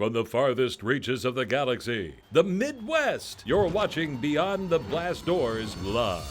From the farthest reaches of the galaxy, the Midwest, you're watching Beyond the Blast Doors live.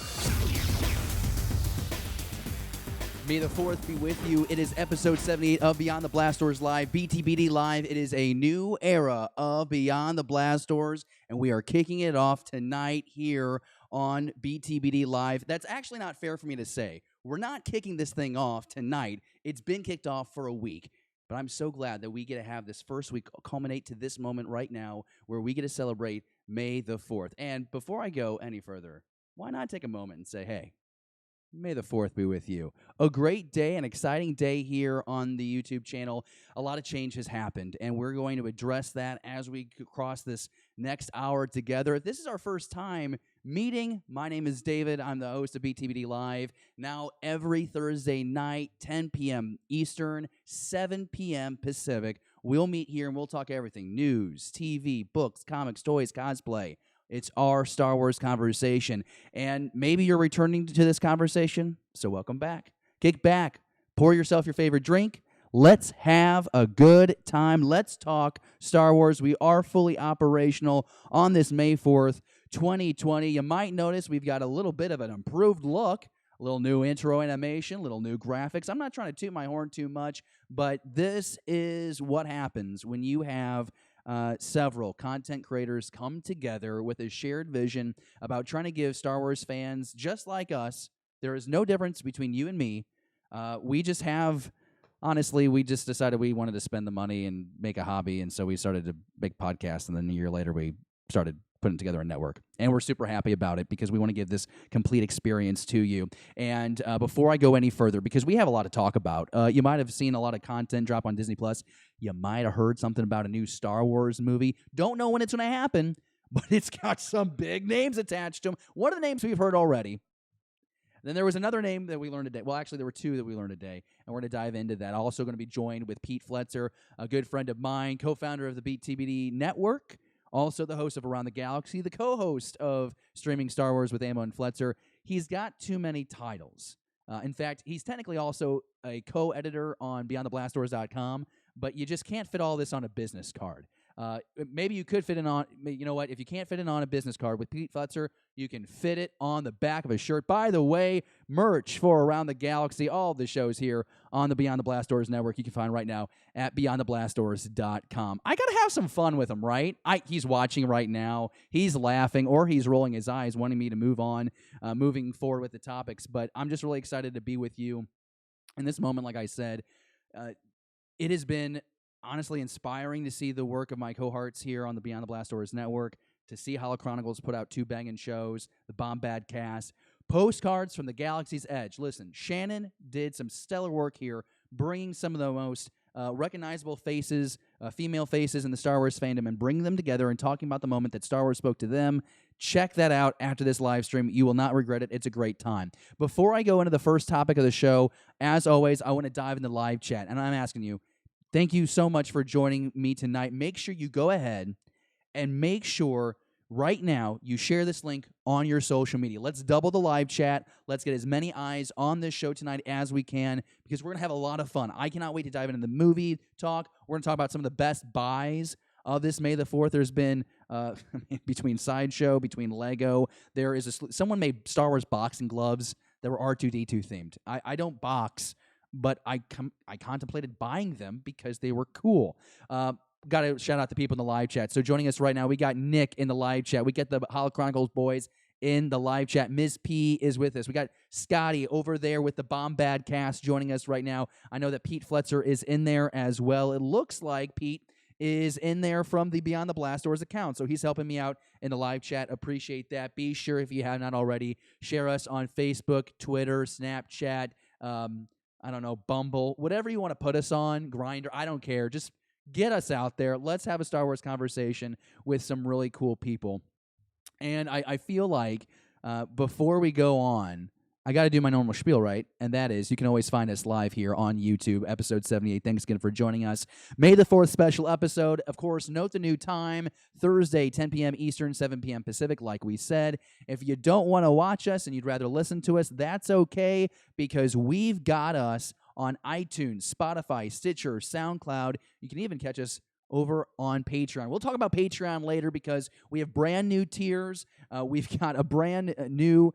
May the 4th be with you. It is episode 78 of Beyond the Blast Doors Live, BTBD Live. It is a new era of Beyond the Blast Doors, and we are kicking it off tonight here on BTBD Live. That's actually not fair for me to say. We're not kicking this thing off tonight. It's been kicked off for a week. But I'm so glad that we get to have this first week culminate to this moment right now where we get to celebrate May the 4th. And before I go any further, why not take a moment and say, hey, May the 4th be with you. A great day, an exciting day here on the YouTube channel. A lot of change has happened, and we're going to address that as we cross this next hour together. If this is our first time meeting, my name is David. I'm the host of BTBD Live. Now every Thursday night, 10 p.m. Eastern, 7 p.m. Pacific, we'll meet here and we'll talk everything. News, TV, books, comics, toys, cosplay. It's our Star Wars conversation, and maybe you're returning to this conversation, so welcome back. Kick back, pour yourself your favorite drink. Let's have a good time. Let's talk Star Wars. We are fully operational on this May 4th, 2020. You might notice we've got a little bit of an improved look, a little new intro animation, a little new graphics. I'm not trying to toot my horn too much, but this is what happens when you have several content creators come together with a shared vision about trying to give Star Wars fans, just like us, there is no difference between you and me. We just have, honestly, we just decided we wanted to spend the money and make a hobby, and so we started a big podcast, and then a year later we started putting together a network. And we're super happy about it because we want to give this complete experience to you. And before I go any further, because we have a lot to talk about, you might have seen a lot of content drop on Disney+. You might have heard something about a new Star Wars movie. Don't know when it's going to happen, but it's got some big names attached to them. One of the names we've heard already. Then there was another name that we learned today. Well, actually, there were two that we learned today, and we're going to dive into that. Also going to be joined with Pete Fletzer, a good friend of mine, co-founder of the BTBD Network, also the host of Around the Galaxy, the co-host of Streaming Star Wars with Amo and Fletzer. He's got too many titles. In fact, he's technically also a co-editor on BeyondTheBlastDoors.com, but you just can't fit all this on a business card. Maybe you could fit it on, you know what, if you can't fit it on a business card with Pete Fletzer, you can fit it on the back of a shirt. By the way, merch for Around the Galaxy, all of the shows here on the Beyond the Blast Doors Network you can find right now at BeyondTheBlastDoors.com. I got to have some fun with him, right? He's watching right now. He's laughing, or he's rolling his eyes, wanting me to move on, moving forward with the topics. But I'm just really excited to be with you in this moment. Like I said, it has been honestly inspiring to see the work of my cohorts here on the Beyond the Blast Doors Network, to see Holo Chronicles put out two banging shows, the Bombad cast, postcards from the Galaxy's Edge. Listen, Shannon did some stellar work here, bringing some of the most recognizable faces, female faces in the Star Wars fandom, and bringing them together and talking about the moment that Star Wars spoke to them. Check that out after this live stream. You will not regret it. It's a great time. Before I go into the first topic of the show, as always, I want to dive into live chat, and I'm asking you, thank you so much for joining me tonight. Make sure you go ahead and make sure right now you share this link on your social media. Let's double the live chat. Let's get as many eyes on this show tonight as we can, because we're going to have a lot of fun. I cannot wait to dive into the movie talk. We're going to talk about some of the best buys of this May the 4th. There's been, between Sideshow, between Lego, there is someone made Star Wars boxing gloves that were R2-D2 themed. I don't box, but I contemplated buying them because they were cool. Got to shout out the people in the live chat. So joining us right now, we got Nick in the live chat. We got the Holo Chronicles boys in the live chat. Ms. P is with us. We got Scotty over there with the Bombad cast joining us right now. I know that Pete Fletzer is in there as well. It looks like Pete is in there from the Beyond the Blast Doors account, so he's helping me out in the live chat. Appreciate that. Be sure, if you have not already, share us on Facebook, Twitter, Snapchat, I don't know, Bumble, whatever you want to put us on, Grindr, I don't care. Just get us out there. Let's have a Star Wars conversation with some really cool people. And I feel like before we go on, I got to do my normal spiel, right? And that is, you can always find us live here on YouTube, episode 78. Thanks again for joining us. May the 4th special episode. Of course, note the new time, Thursday, 10 p.m. Eastern, 7 p.m. Pacific, like we said. If you don't want to watch us and you'd rather listen to us, that's okay, because we've got us on iTunes, Spotify, Stitcher, SoundCloud. You can even catch us over on Patreon. We'll talk about Patreon later because we have brand new tiers. We've got a brand new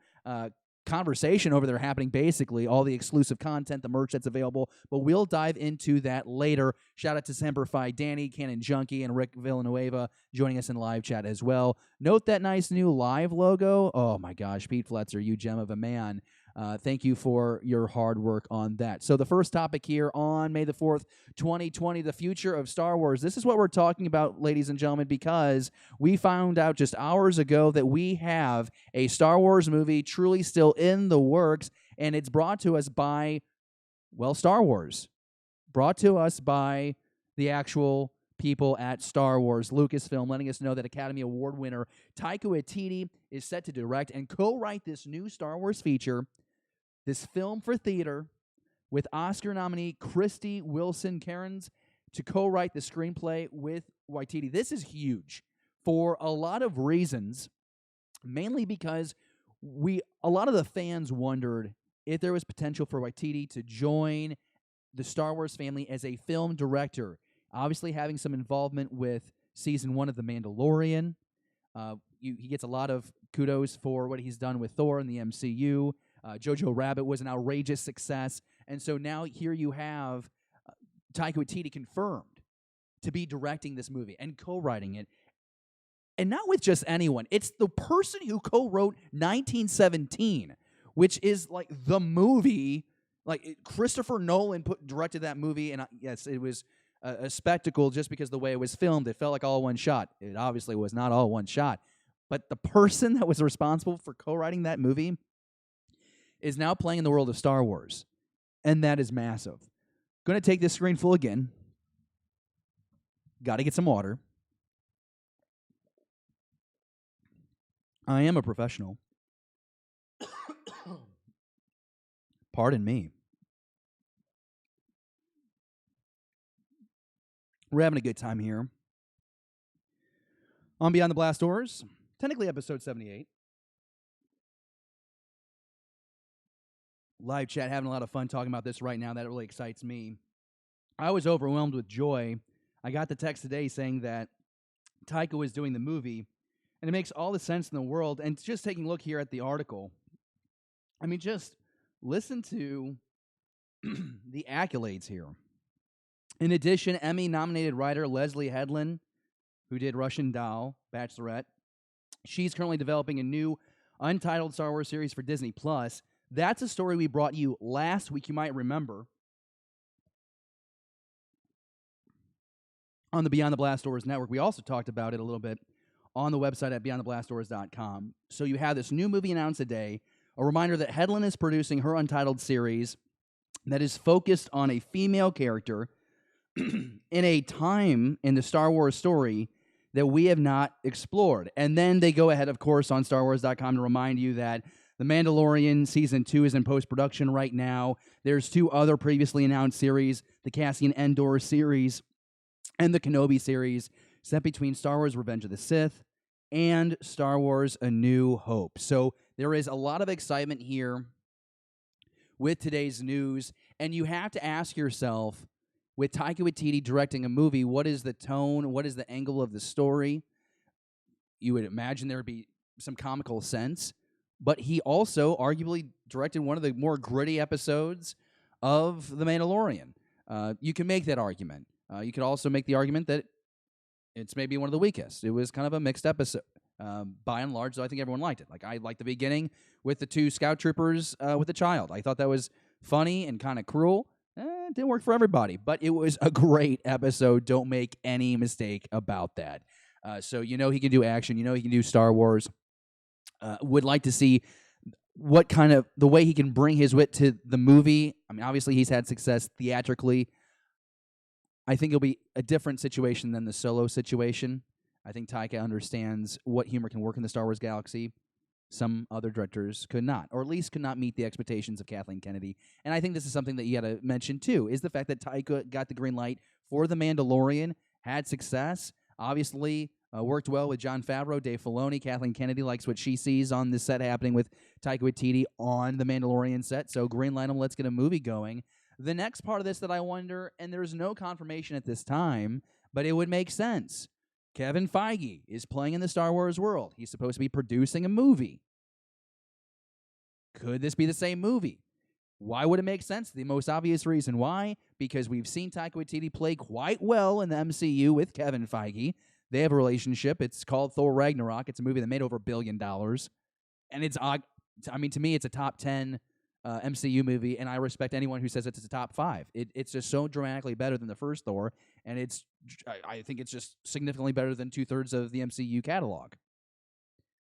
conversation over there happening, basically all the exclusive content, the merch that's available, but we'll dive into that later. Shout out to Semper Fi, Danny, Cannon Junkie, and Rick Villanueva joining us in live chat as well. Note that nice new live logo. Oh my gosh, Pete Fletzer, you gem of a man. Thank you for your hard work on that. So the first topic here on May the 4th, 2020, the future of Star Wars. This is what we're talking about, ladies and gentlemen, because we found out just hours ago that we have a Star Wars movie truly still in the works, and it's brought to us by, well, Star Wars. Brought to us by the actual people at Star Wars Lucasfilm, letting us know that Academy Award winner Taika Waititi is set to direct and co-write this new Star Wars feature, this film for theater, with Oscar nominee Christy Wilson-Cairns to co-write the screenplay with Waititi. This is huge for a lot of reasons, mainly because a lot of the fans wondered if there was potential for Waititi to join the Star Wars family as a film director, obviously having some involvement with Season 1 of The Mandalorian. He gets a lot of kudos for what he's done with Thor in the MCU. Jojo Rabbit was an outrageous success. And so now here you have Taika Waititi confirmed to be directing this movie and co-writing it. And not with just anyone. It's the person who co-wrote 1917, which is like the movie. Like Christopher Nolan directed that movie, and yes, it was a spectacle just because the way it was filmed. It felt like all one shot. It obviously was not all one shot. But the person that was responsible for co-writing that movie is now playing in the world of Star Wars. And that is massive. Going to take this screen full again. Got to get some water. I am a professional. Pardon me. We're having a good time here on Beyond the Blast Doors, technically episode 78. Live chat, having a lot of fun talking about this right now. That really excites me. I was overwhelmed with joy. I got the text today saying that Taika was doing the movie, and it makes all the sense in the world. And just taking a look here at the article, I mean, just listen to the accolades here. In addition, Emmy-nominated writer Leslie Headland, who did Russian Doll, Bachelorette, she's currently developing a new untitled Star Wars series for Disney+. That's a story we brought you last week, you might remember, on the Beyond the Blast Doors network. We also talked about it a little bit on the website at beyondtheblastdoors.com. So you have this new movie announced today, a reminder that Headland is producing her untitled series that is focused on a female character in a time in the Star Wars story that we have not explored. And then they go ahead, of course, on StarWars.com to remind you that The Mandalorian Season 2 is in post-production right now. There's 2 other previously announced series, the Cassian Andor series and the Kenobi series, set between Star Wars Revenge of the Sith and Star Wars A New Hope. So there is a lot of excitement here with today's news, and you have to ask yourself, with Taika Waititi directing a movie, what is the tone, what is the angle of the story? You would imagine there would be some comical sense, but he also arguably directed one of the more gritty episodes of The Mandalorian. You can make that argument. You could also make the argument that it's maybe one of the weakest. It was kind of a mixed episode. By and large, though, I think everyone liked it. Like, I liked the beginning with the 2 scout troopers with the child. I thought that was funny and kind of cruel. It didn't work for everybody, but it was a great episode. Don't make any mistake about that. So you know he can do action. You know he can do Star Wars. Would like to see what kind of, the way he can bring his wit to the movie. I mean, obviously he's had success theatrically. I think it'll be a different situation than the Solo situation. I think Taika understands what humor can work in the Star Wars galaxy. Some other directors could not, or at least could not meet the expectations of Kathleen Kennedy. And I think this is something that you got to mention, too, is the fact that Taika got the green light for The Mandalorian, had success, obviously worked well with Jon Favreau, Dave Filoni. Kathleen Kennedy likes what she sees on the set happening with Taika Waititi on The Mandalorian set. So green light him, let's get a movie going. The next part of this that I wonder, and there's no confirmation at this time, but it would make sense. Kevin Feige is playing in the Star Wars world. He's supposed to be producing a movie. Could this be the same movie? Why would it make sense? The most obvious reason why, because we've seen Taika Waititi play quite well in the MCU with Kevin Feige. They have a relationship. It's called Thor Ragnarok. It's a movie that made over $1 billion. And to me, it's a top 10 MCU movie, and I respect anyone who says it's a top 5. It's just so dramatically better than the first Thor, and I think it's just significantly better than 2/3 of the MCU catalog.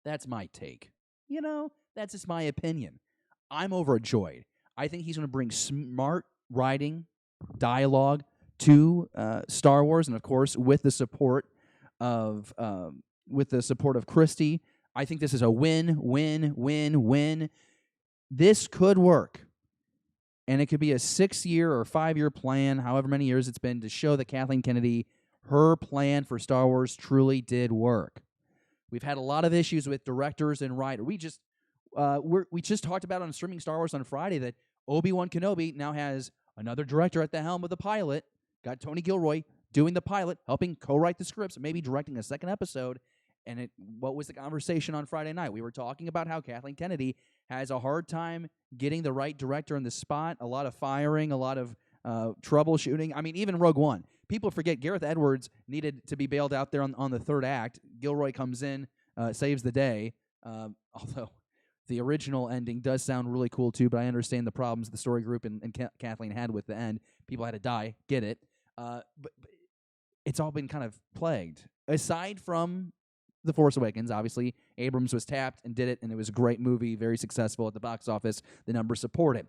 That's my take. That's just my opinion. I'm overjoyed. I think he's going to bring smart writing, dialogue to Star Wars, and of course, with the support of Christie. I think this is a win, win, win, win. This could work. And it could be a 6-year or 5-year plan, however many years it's been, to show that Kathleen Kennedy, her plan for Star Wars truly did work. We've had a lot of issues with directors and writers. We just talked about on Streaming Star Wars on Friday that Obi-Wan Kenobi now has another director at the helm of the pilot. Got Tony Gilroy doing the pilot, helping co-write the scripts, maybe directing a second episode. And what was the conversation on Friday night? We were talking about how Kathleen Kennedy has a hard time getting the right director in the spot, a lot of firing, a lot of troubleshooting. I mean, even Rogue One. People forget Gareth Edwards needed to be bailed out there on the third act. Gilroy comes in, saves the day, although the original ending does sound really cool too, but I understand the problems the story group and Kathleen had with the end. People had to die, get it. But it's all been kind of plagued. Aside from The Force Awakens, obviously, Abrams was tapped and did it, and it was a great movie, very successful at the box office. The numbers support it.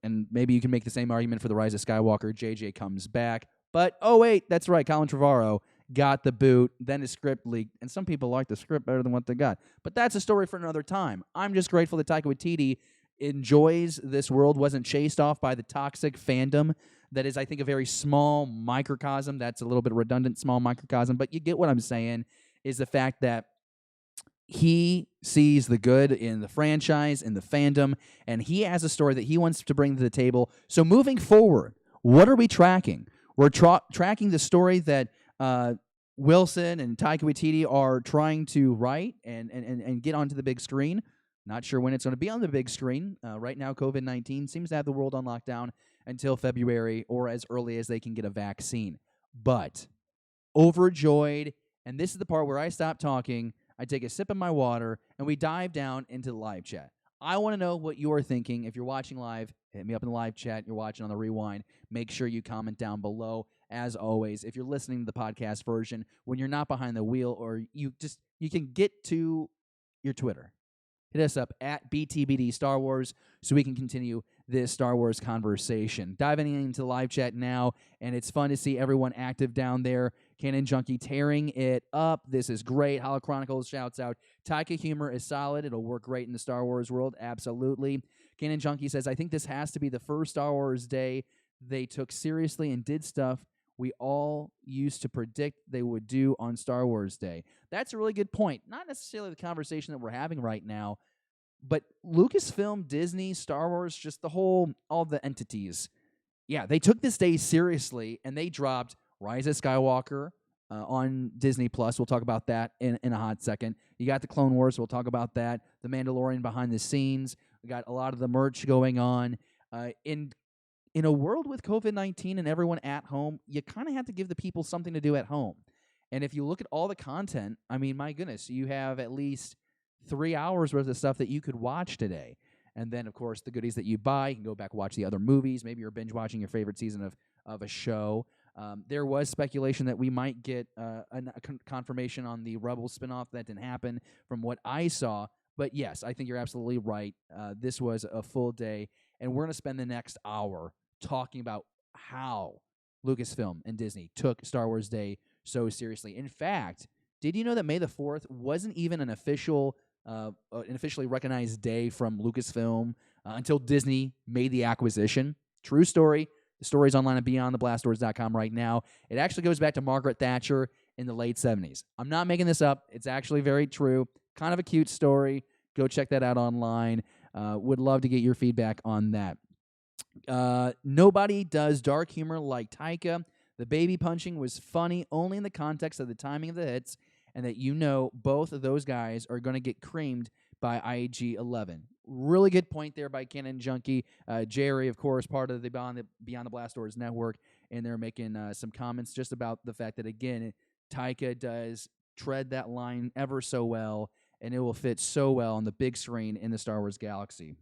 And maybe you can make the same argument for The Rise of Skywalker. JJ comes back. But, oh, wait, that's right, Colin Trevorrow got the boot, then his script leaked, and some people like the script better than what they got. But that's a story for another time. I'm just grateful that Taika Waititi enjoys this world, wasn't chased off by the toxic fandom that is, I think, a very small microcosm. That's a little bit redundant, small microcosm, but you get what I'm saying, is the fact that he sees the good in the franchise, in the fandom, and he has a story that he wants to bring to the table. So moving forward, what are we tracking? We're tracking the story that Wilson and Taika Waititi are trying to write and get onto the big screen. Not sure when it's going to be on the big screen. Right now, COVID-19 seems to have the world on lockdown until February or as early as they can get a vaccine. But overjoyed, and this is the part where I stop talking, I take a sip of my water, and we dive down into the live chat. I want to know what you're thinking. If you're watching live, hit me up in the live chat. You're watching on the rewind. Make sure you comment down below. As always, if you're listening to the podcast version, when you're not behind the wheel, or you can get to your Twitter. Hit us up at BTBD Star Wars so we can continue this Star Wars conversation. Diving into the live chat now, and it's fun to see everyone active down there. Canon Junkie tearing it up. This is great. Hollow Chronicles shouts out, Taika humor is solid. It'll work great in the Star Wars world. Absolutely. Canon Junkie says, I think this has to be the first Star Wars day they took seriously and did stuff we all used to predict they would do on Star Wars Day. That's a really good point. Not necessarily the conversation that we're having right now, but Lucasfilm, Disney, Star Wars, just all the entities. Yeah, they took this day seriously, and they dropped Rise of Skywalker on Disney+. We'll talk about that in a hot second. You got the Clone Wars. We'll talk about that. The Mandalorian behind the scenes. We got a lot of the merch going on. In a world with COVID-19 and everyone at home, you kind of have to give the people something to do at home. And if you look at all the content, I mean, my goodness, you have at least 3 hours worth of stuff that you could watch today. And then, of course, the goodies that you buy, you can go back and watch the other movies. Maybe you're binge watching your favorite season of a show. There was speculation that we might get a confirmation on the Rebels spinoff. That didn't happen from what I saw. But yes, I think you're absolutely right. This was a full day, and we're going to spend the next hour talking about how Lucasfilm and Disney took Star Wars Day so seriously. In fact, did you know that May the 4th wasn't even an officially recognized day from Lucasfilm until Disney made the acquisition? True story. The story's online at beyondtheblastdoors.com right now. It actually goes back to Margaret Thatcher in the late 70s. I'm not making this up. It's actually very true. Kind of a cute story. Go check that out online. Would love to get your feedback on that. Nobody does dark humor like Taika. The baby punching was funny only in the context of the timing of the hits, and that both of those guys are going to get creamed by IG-11. Really good point there by Canon Junkie. Jerry, of course, part of the Beyond the Blast Doors network, and they're making some comments just about the fact that, again, Taika does tread that line ever so well, and it will fit so well on the big screen in the Star Wars galaxy.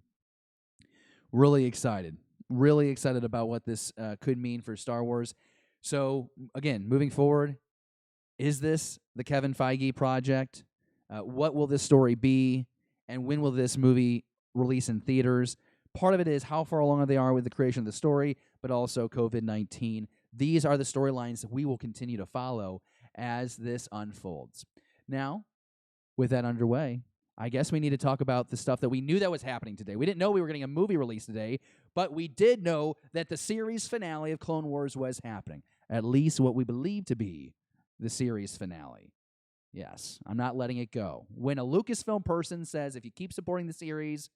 Really excited about what this could mean for Star Wars. So, again, moving forward, is this the Kevin Feige project? What will this story be? And when will this movie release in theaters? Part of it is how far along they are with the creation of the story, but also COVID-19. These are the storylines that we will continue to follow as this unfolds. Now, with that underway, I guess we need to talk about the stuff that we knew that was happening today. We didn't know we were getting a movie release today, but we did know that the series finale of Clone Wars was happening. At least what we believe to be the series finale. Yes, I'm not letting it go. When a Lucasfilm person says, if you keep supporting the series,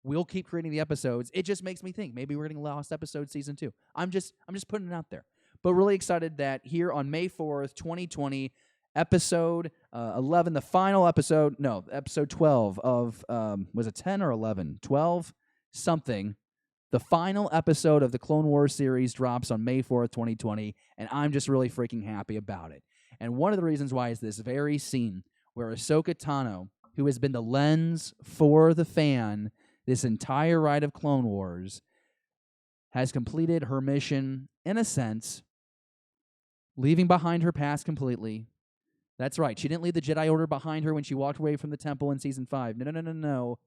we'll keep creating the episodes, it just makes me think maybe we're getting Lost Episode Season 2. I'm just putting it out there. But really excited that here on May 4th, 2020, episode 11, the final episode, no, episode 12 of, was it 10 or 11? 12? Something. The final episode of the Clone Wars series drops on May 4th, 2020, and I'm just really freaking happy about it. And one of the reasons why is this very scene where Ahsoka Tano, who has been the lens for the fan this entire ride of Clone Wars, has completed her mission, in a sense, leaving behind her past completely. That's right. She didn't leave the Jedi Order behind her when she walked away from the temple in Season 5. No.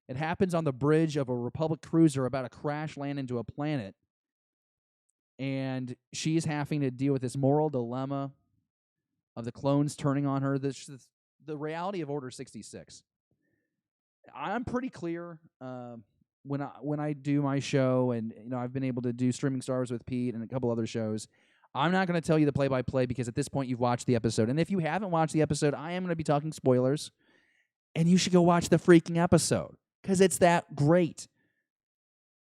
It happens on the bridge of a Republic cruiser about to crash land into a planet. And she's having to deal with this moral dilemma of the clones turning on her, the reality of Order 66. I'm pretty clear when I do my show, and I've been able to do Streaming Stars with Pete and a couple other shows. I'm not going to tell you the play-by-play because at this point you've watched the episode. And if you haven't watched the episode, I am going to be talking spoilers, and you should go watch the freaking episode because it's that great.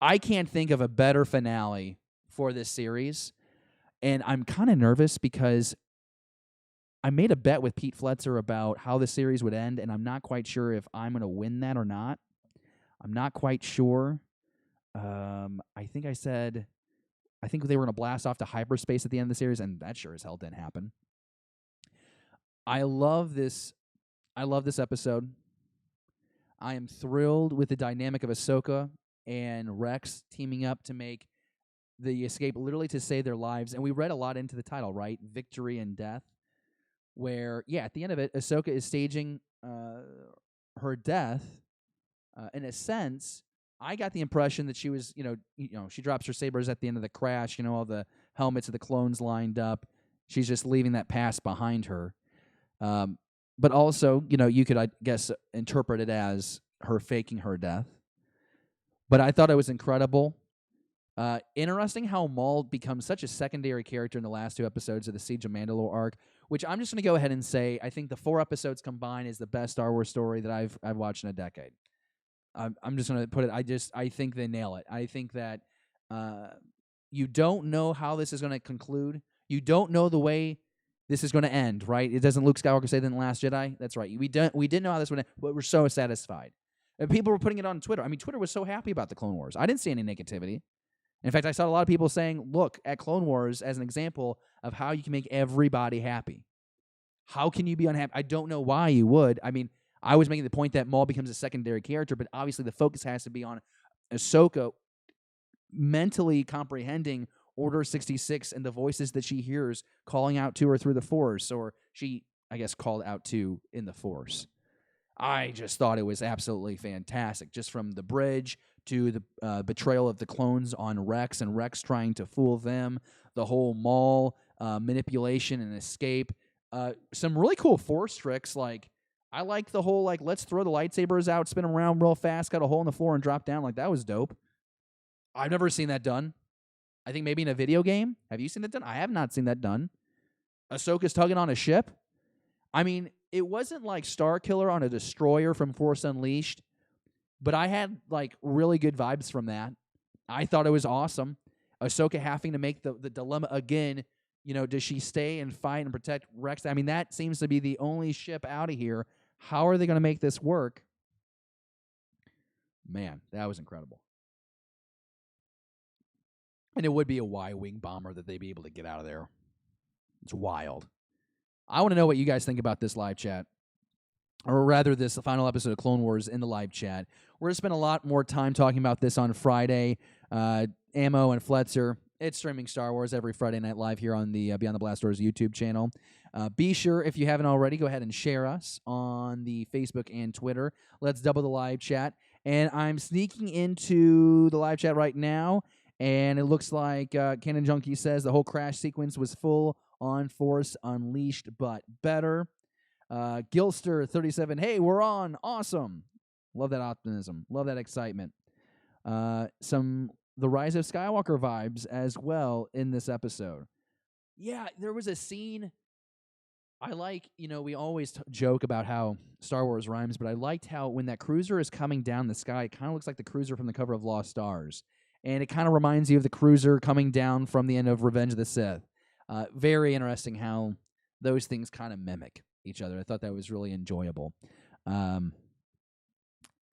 I can't think of a better finale for this series, and I'm kind of nervous because I made a bet with Pete Fletzer about how the series would end, and I'm not quite sure if I'm going to win that or not. I'm not quite sure. I think they were going to blast off to hyperspace at the end of the series, and that sure as hell didn't happen. I love this episode. I am thrilled with the dynamic of Ahsoka and Rex teaming up to make the escape, literally to save their lives. And we read a lot into the title, right? Victory and death. Where, at the end of it, Ahsoka is staging her death. In a sense, I got the impression that she was, she drops her sabers at the end of the crash. All the helmets of the clones lined up. She's just leaving that past behind her. But also, you could, I guess, interpret it as her faking her death. But I thought it was incredible. Interesting how Maul becomes such a secondary character in the last two episodes of the Siege of Mandalore arc, which I'm just going to go ahead and say I think the 4 episodes combined is the best Star Wars story that I've watched in a decade. I'm just going to put it. I think they nail it. I think that you don't know how this is going to conclude. You don't know the way this is going to end, right? It doesn't Luke Skywalker say that in The Last Jedi? That's right. We didn't know how this would end, but we're so satisfied. And people were putting it on Twitter. I mean, Twitter was so happy about the Clone Wars. I didn't see any negativity. In fact, I saw a lot of people saying, look at Clone Wars as an example of how you can make everybody happy. How can you be unhappy? I don't know why you would. I mean, I was making the point that Maul becomes a secondary character, but obviously the focus has to be on Ahsoka mentally comprehending Order 66 and the voices that she hears calling out to her through the Force, or she, I guess, called out to in the Force. I just thought it was absolutely fantastic, just from the bridge to the betrayal of the clones on Rex and Rex trying to fool them, the whole Maul manipulation and escape. Some really cool Force tricks, I like the whole, let's throw the lightsabers out, spin them around real fast, cut a hole in the floor, and drop down. That was dope. I've never seen that done. I think maybe in a video game. Have you seen that done? I have not seen that done. Ahsoka's tugging on a ship. I mean, it wasn't like Starkiller on a destroyer from Force Unleashed, but I had, really good vibes from that. I thought it was awesome. Ahsoka having to make the dilemma again. Does she stay and fight and protect Rex? I mean, that seems to be the only ship out of here. How are they going to make this work? Man, that was incredible. And it would be a Y-wing bomber that they'd be able to get out of there. It's wild. I want to know what you guys think about this live chat. Or rather, this final episode of Clone Wars in the live chat. We're going to spend a lot more time talking about this on Friday. Ammo and Fletzer. It's streaming Star Wars every Friday night live here on the Beyond the Blast Doors YouTube channel. Be sure, if you haven't already, go ahead and share us on the Facebook and Twitter. Let's double the live chat. And I'm sneaking into the live chat right now, and it looks like Cannon Junkie says the whole crash sequence was full on Force Unleashed, but better. Gilster37, hey, we're on. Awesome. Love that optimism. Love that excitement. The Rise of Skywalker vibes as well in this episode. Yeah, there was a scene. I like, we always joke about how Star Wars rhymes, but I liked how when that cruiser is coming down the sky, it kind of looks like the cruiser from the cover of Lost Stars. And it kind of reminds you of the cruiser coming down from the end of Revenge of the Sith. Very interesting how those things kind of mimic each other. I thought that was really enjoyable. I'm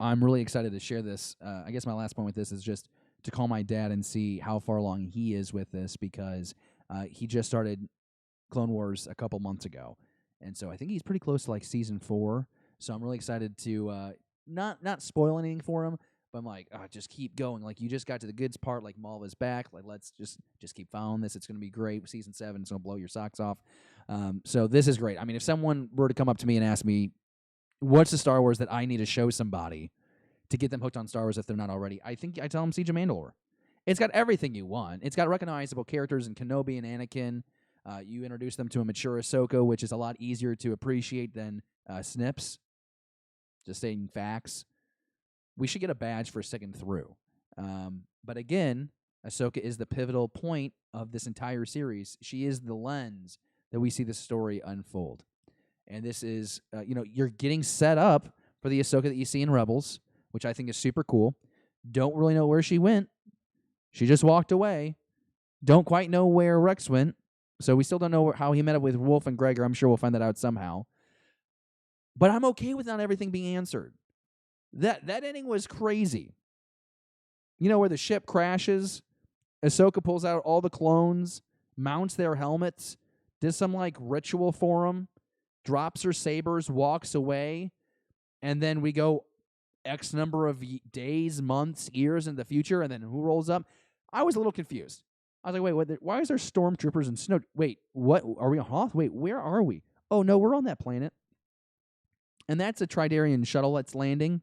really excited to share this. I guess my last point with this is just to call my dad and see how far along he is with this, because he just started Clone Wars a couple months ago. And so I think he's pretty close to like season 4. So I'm really excited to not spoil anything for him, but I'm like, just keep going. Like, you just got to the goods part, like Malva's back. Like, let's just keep following this. It's going to be great. Season 7 is going to blow your socks off. So this is great. I mean, if someone were to come up to me and ask me, what's the Star Wars that I need to show somebody to get them hooked on Star Wars if they're not already, I think I tell them Siege of Mandalore. It's got everything you want. It's got recognizable characters in Kenobi and Anakin. You introduce them to a mature Ahsoka, which is a lot easier to appreciate than snips. Just saying facts. We should get a badge for sticking through. But again, Ahsoka is the pivotal point of this entire series. She is the lens that we see the story unfold. And this is, you're getting set up for the Ahsoka that you see in Rebels, which I think is super cool. Don't really know where she went. She just walked away. Don't quite know where Rex went. So we still don't know how he met up with Wolf and Gregor. I'm sure we'll find that out somehow. But I'm okay with not everything being answered. That ending was crazy. Where the ship crashes, Ahsoka pulls out all the clones, mounts their helmets, does some ritual for them, drops her sabers, walks away, and then we go X number of days, months, years in the future, and then who rolls up? I was a little confused. I was like, wait, what, why is there stormtroopers and snow? Wait, what? Are we on Hoth? Wait, where are we? Oh, no, we're on that planet. And that's a Tridarian shuttle that's landing.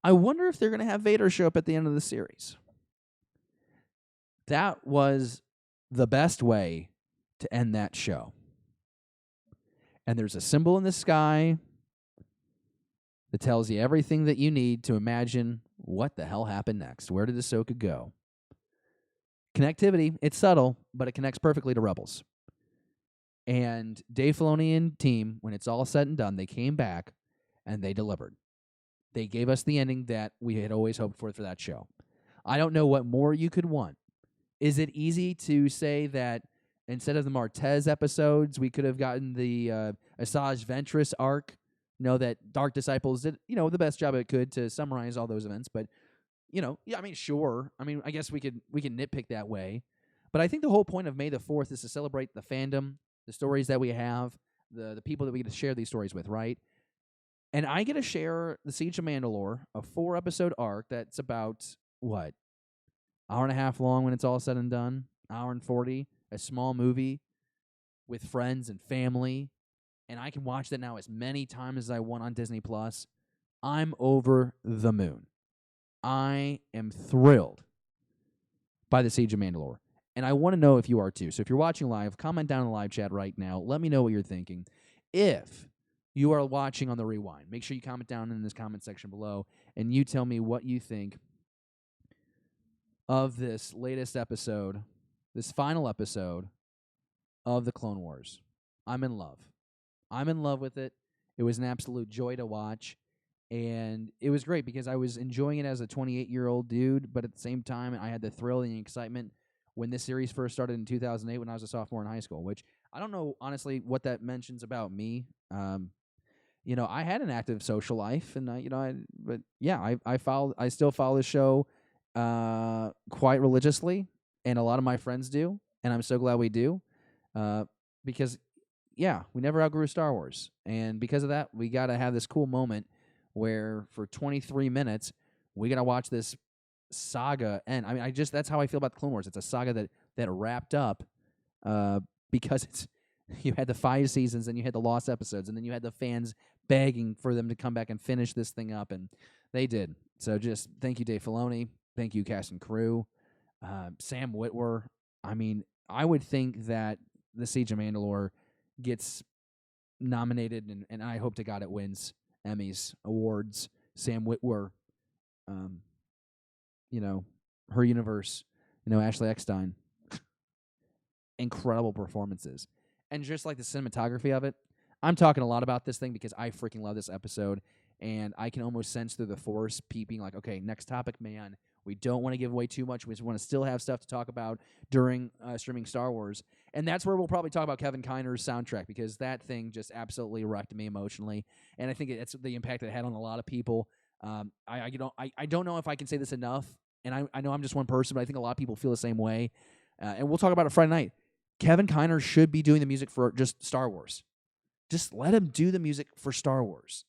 I wonder if they're going to have Vader show up at the end of the series. That was the best way to end that show. And there's a symbol in the sky that tells you everything that you need to imagine what the hell happened next. Where did Ahsoka go? Connectivity, it's subtle, but it connects perfectly to Rebels. And Dave Filoni and team, when it's all said and done, they came back and they delivered. They gave us the ending that we had always hoped for that show. I don't know what more you could want. Is it easy to say that instead of the Martez episodes, we could have gotten the Asajj Ventress arc? That Dark Disciples did, the best job it could to summarize all those events. But, sure. I guess we can nitpick that way. But I think the whole point of May the 4th is to celebrate the fandom, the stories that we have, the people that we get to share these stories with, right? And I get to share the Siege of Mandalore, a 4-episode arc that's about, what, hour and a half long when it's all said and done, hour and 40, a small movie with friends and family, and I can watch that now as many times as I want on Disney+. I'm over the moon. I am thrilled by the Siege of Mandalore, and I want to know if you are too. So if you're watching live, comment down in the live chat right now. Let me know what you're thinking. If you are watching on the rewind, make sure you comment down in this comment section below, and you tell me what you think of this latest episode, this final episode of the Clone Wars. I'm in love. I'm in love with it. It was an absolute joy to watch, and it was great because I was enjoying it as a 28-year-old dude, but at the same time, I had the thrill and the excitement when this series first started in 2008 when I was a sophomore in high school, which I don't know, honestly, what that mentions about me. I had an active social life, and I still follow the show quite religiously, and a lot of my friends do, and I'm so glad we do, because we never outgrew Star Wars, and because of that, we got to have this cool moment where for 23 minutes we got to watch this saga end. I mean, that's how I feel about the Clone Wars. It's a saga that wrapped up because you had the 5 seasons, and you had the lost episodes, and then you had the fans begging for them to come back and finish this thing up, and they did. So just thank you, Dave Filoni. Thank you, cast and crew. Sam Witwer. I mean, I would think that The Siege of Mandalore gets nominated, and I hope to God it wins Emmys, awards. Sam Witwer, Her Universe, Ashley Eckstein. Incredible performances. And just like the cinematography of it, I'm talking a lot about this thing because I freaking love this episode, and I can almost sense through the Force peeping like, okay, next topic, man. We don't want to give away too much. We just want to still have stuff to talk about during streaming Star Wars. And that's where we'll probably talk about Kevin Kiner's soundtrack, because that thing just absolutely wrecked me emotionally. And I think it's the impact it had on a lot of people. I don't know if I can say this enough, and I know I'm just one person, but I think a lot of people feel the same way. And we'll talk about it Friday night. Kevin Kiner should be doing the music for just Star Wars. Just let him do the music for Star Wars.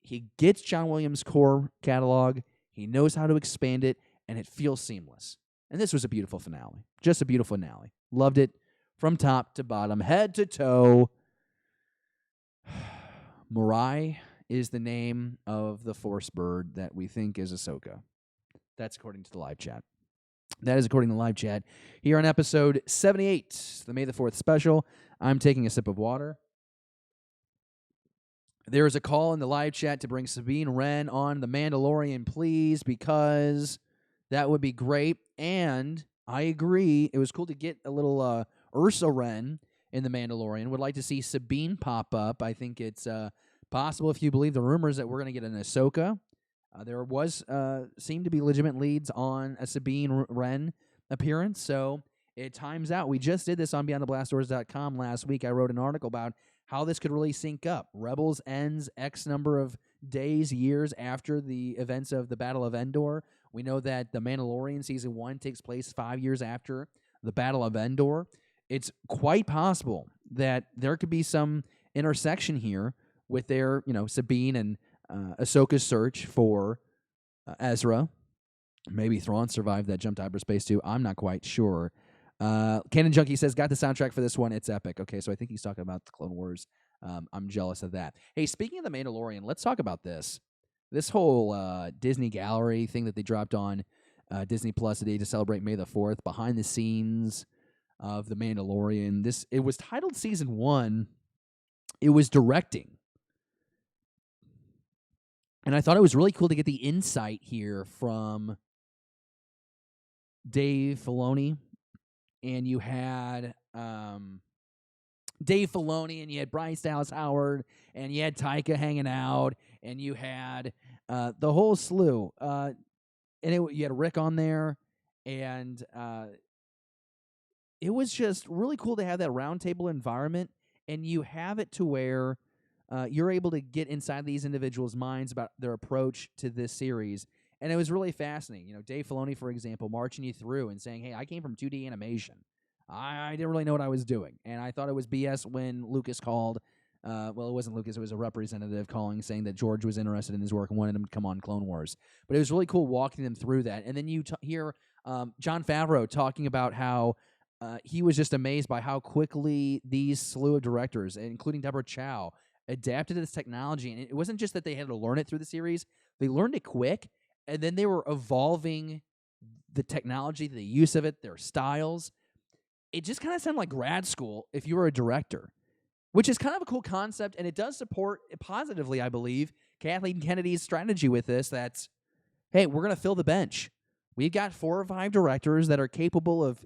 He gets John Williams' core catalog. He knows how to expand it, and it feels seamless. And this was a beautiful finale. Just a beautiful finale. Loved it from top to bottom, head to toe. Mirai is the name of the Force bird that we think is Ahsoka. That's according to the live chat. That is according to the live chat. Here on episode 78, the May the 4th special, I'm taking a sip of water. There is a call in the live chat to bring Sabine Wren on The Mandalorian, please, because that would be great. And I agree. It was cool to get a little Ursa Wren in The Mandalorian. Would like to see Sabine pop up. I think it's possible, if you believe the rumors, that we're going to get an Ahsoka. There seemed to be legitimate leads on a Sabine Wren appearance, so it times out. We just did this on BeyondTheBlastDoors.com last week. I wrote an article about how this could really sync up. Rebels ends X number of days, years after the events of the Battle of Endor. We know that The Mandalorian Season 1 takes place 5 years after the Battle of Endor. It's quite possible that there could be some intersection here with their, Sabine and Ahsoka's search for Ezra. Maybe Thrawn survived that jump to hyperspace too. I'm not quite sure. Canon Junkie says, got the soundtrack for this one. It's epic. Okay, so I think he's talking about the Clone Wars. I'm jealous of that. Hey, speaking of The Mandalorian, let's talk about this. This whole Disney Gallery thing that they dropped on Disney Plus today to celebrate May the 4th, behind the scenes of The Mandalorian. It was titled Season 1. It was directing. And I thought it was really cool to get the insight here from Dave Filoni. And you had Dave Filoni, and you had Bryce Dallas Howard, and you had Taika hanging out, and you had the whole slew. You had Rick on there, and it was just really cool to have that roundtable environment, and you have it to where you're able to get inside these individuals' minds about their approach to this series. And it was really fascinating. Dave Filoni, for example, marching you through and saying, hey, I came from 2D animation. I didn't really know what I was doing. And I thought it was BS when Lucas called. It wasn't Lucas. It was a representative calling, saying that George was interested in his work and wanted him to come on Clone Wars. But it was really cool walking them through that. And then you hear Jon Favreau talking about how he was just amazed by how quickly these slew of directors, including Deborah Chow, adapted to this technology. And it wasn't just that they had to learn it through the series. They learned it quick. And then they were evolving the technology, the use of it, their styles. It just kind of sounded like grad school if you were a director, which is kind of a cool concept, and it does support positively, I believe, Kathleen Kennedy's strategy with this. That's, hey, we're going to fill the bench. We've got 4 or 5 directors that are capable of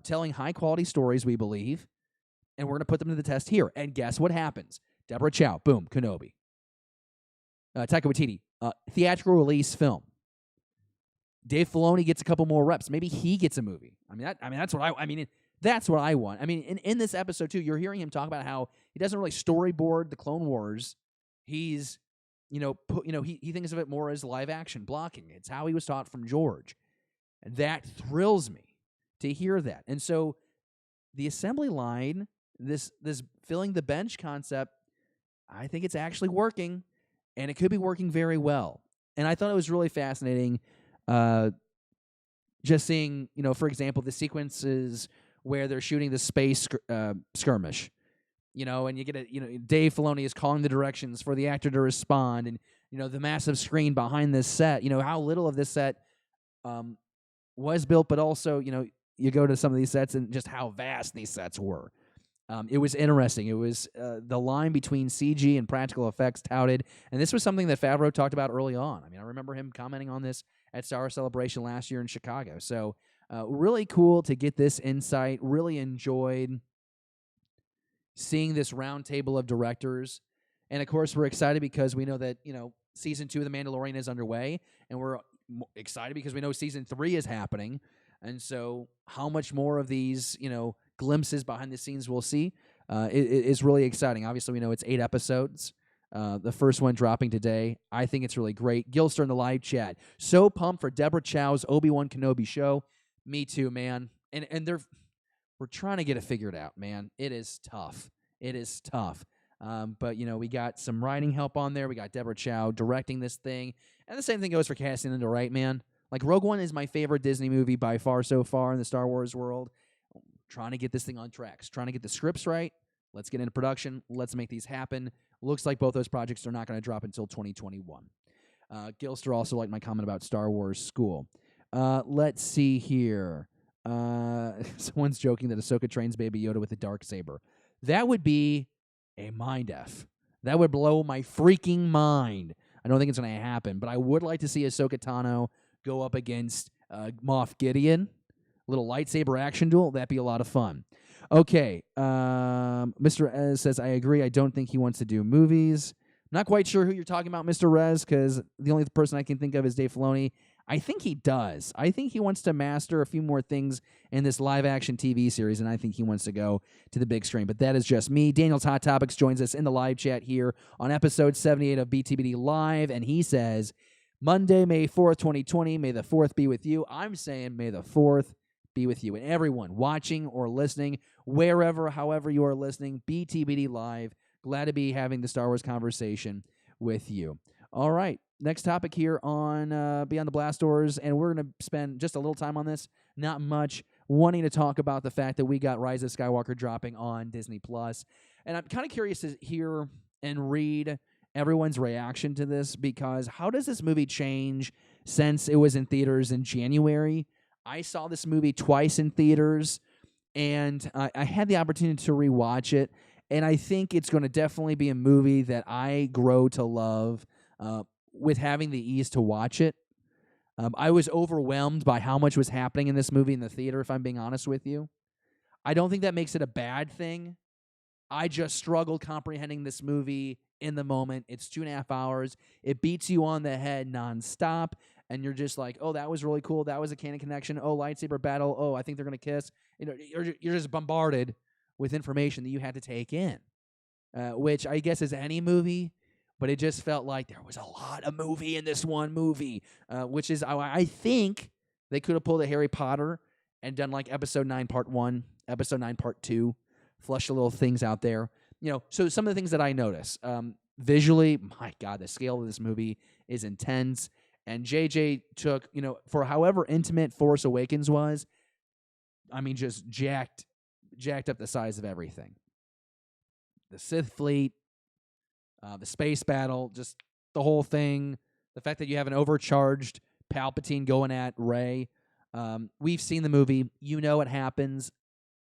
telling high-quality stories, we believe, and we're going to put them to the test here. And guess what happens? Deborah Chow, boom, Kenobi. Taika Waititi, theatrical release film. Dave Filoni gets a couple more reps. Maybe he gets a movie. That's what that's what I want. I mean, in this episode too, you're hearing him talk about how he doesn't really storyboard the Clone Wars. He's, he thinks of it more as live action blocking. It's how he was taught from George, and that thrills me to hear that. And so, the assembly line, this filling the bench concept, I think it's actually working, and it could be working very well. And I thought it was really fascinating, just seeing, for example, the sequences where they're shooting the space skirmish, and you get Dave Filoni is calling the directions for the actor to respond, and the massive screen behind this set, how little of this set was built, but also you go to some of these sets and just how vast these sets were. It was interesting. It was the line between CG and practical effects touted, and this was something that Favreau talked about early on. I remember him commenting on this at Star Wars Celebration last year in Chicago. So really cool to get this insight. Really enjoyed seeing this round table of directors. And, of course, we're excited because we know that, Season 2 of The Mandalorian is underway, and we're excited because we know Season 3 is happening. And so how much more of these, glimpses behind the scenes we'll see is really exciting. Obviously, we know it's 8 episodes. The first one dropping today. I think it's really great. Gilster in the live chat. So pumped for Deborah Chow's Obi-Wan Kenobi show. Me too, man. And we're trying to get it figured out, man. It is tough. It is tough. But, we got some writing help on there. We got Deborah Chow directing this thing. And the same thing goes for Cassian and Wright, man. Like, Rogue One is my favorite Disney movie by far so far in the Star Wars world. Trying to get this thing on tracks. Trying to get the scripts right. Let's get into production. Let's make these happen. Looks like both those projects are not going to drop until 2021. Gilster also liked my comment about Star Wars School. Let's see here. Someone's joking that Ahsoka trains Baby Yoda with a Darksaber. That would be a mind F. That would blow my freaking mind. I don't think it's going to happen, but I would like to see Ahsoka Tano go up against Moff Gideon. Little lightsaber action duel. That'd be a lot of fun. Okay. Mr. Ez says, I agree. I don't think he wants to do movies. Not quite sure who you're talking about, Mr. Rez, because the only person I can think of is Dave Filoni. I think he does. I think he wants to master a few more things in this live-action TV series, and I think he wants to go to the big screen. But that is just me. Daniel's Hot Topics joins us in the live chat here on episode 78 of BTBD Live, and he says, Monday, May 4th, 2020, may the 4th be with you. I'm saying may the 4th be with you. And everyone watching or listening, wherever, however you are listening, BTBD Live, glad to be having the Star Wars conversation with you. All right, next topic here on Beyond the Blast Doors, and we're going to spend just a little time on this, not much, wanting to talk about the fact that we got Rise of Skywalker dropping on Disney+. And I'm kind of curious to hear and read everyone's reaction to this, because how does this movie change since it was in theaters in January? I saw this movie twice in theaters, and I had the opportunity to rewatch it, and I think it's going to definitely be a movie that I grow to love with having the ease to watch it. I was overwhelmed by how much was happening in this movie in the theater, if I'm being honest with you. I don't think that makes it a bad thing. I just struggled comprehending this movie in the moment. It's 2.5 hours. It beats you on the head nonstop. And you're just like, oh, that was really cool. That was a canon connection. Oh, lightsaber battle. Oh, I think they're going to kiss. You're just bombarded with information that you had to take in, which I guess is any movie, but it just felt like there was a lot of movie in this one movie, which is, I think they could have pulled a Harry Potter and done like episode 9 part 1, episode 9 part 2, flush the little things out there. So some of the things that I notice, visually, my God, the scale of this movie is intense. And JJ took, for however intimate Force Awakens was, just jacked up the size of everything. The Sith fleet, the space battle, just the whole thing. The fact that you have an overcharged Palpatine going at Rey. We've seen the movie. You know what happens.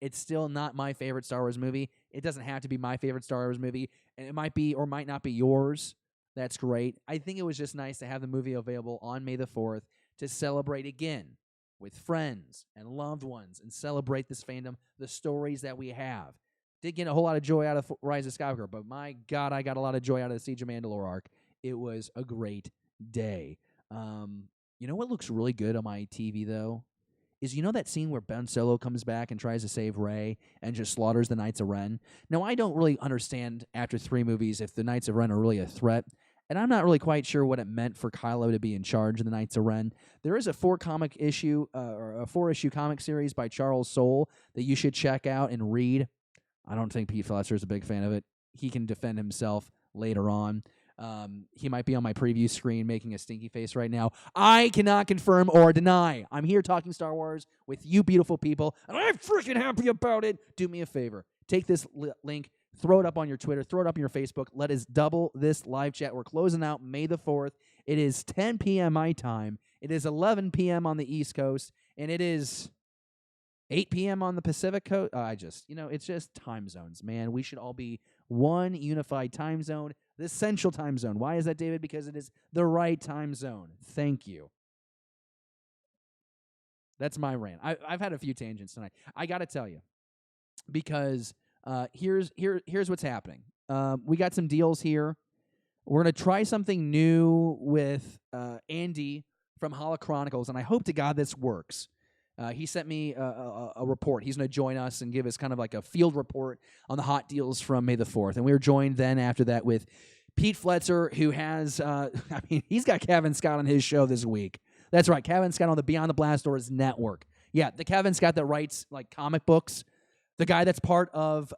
It's still not my favorite Star Wars movie. It doesn't have to be my favorite Star Wars movie. And it might be or might not be yours. That's great. I think it was just nice to have the movie available on May the 4th to celebrate again with friends and loved ones and celebrate this fandom, the stories that we have. Did get a whole lot of joy out of Rise of Skywalker, but my God, I got a lot of joy out of the Siege of Mandalore arc. It was a great day. You know what looks really good on my TV, though? Is that scene where Ben Solo comes back and tries to save Rey and just slaughters the Knights of Ren? Now, I don't really understand after 3 movies if the Knights of Ren are really a threat, and I'm not really quite sure what it meant for Kylo to be in charge of the Knights of Ren. There is a 4-issue comic series by Charles Soule that you should check out and read. I don't think Pete Fletcher is a big fan of it. He can defend himself later on. He might be on my preview screen making a stinky face right now. I cannot confirm or deny. I'm here talking Star Wars with you beautiful people, and I'm freaking happy about it. Do me a favor. Take this link, throw it up on your Twitter, throw it up on your Facebook. Let us double this live chat. We're closing out May the 4th. It is 10 p.m. my time. It is 11 p.m. on the East Coast, and it is 8 p.m. on the Pacific Coast. It's just time zones, man. We should all be one unified time zone, the Central Time Zone. Why is that, David? Because it is the right time zone. Thank you. That's my rant. I've had a few tangents tonight. I got to tell you, because here's what's happening. We got some deals here. We're going to try something new with Andy from Holo Chronicles, and I hope to God this works. He sent me a report. He's going to join us and give us kind of like a field report on the hot deals from May the 4th. And we were joined then after that with Pete Fletcher, who has, he's got Kevin Scott on his show this week. That's right, Kevin Scott on the Beyond the Blast Doors network. Yeah, the Kevin Scott that writes like comic books, the guy that's part of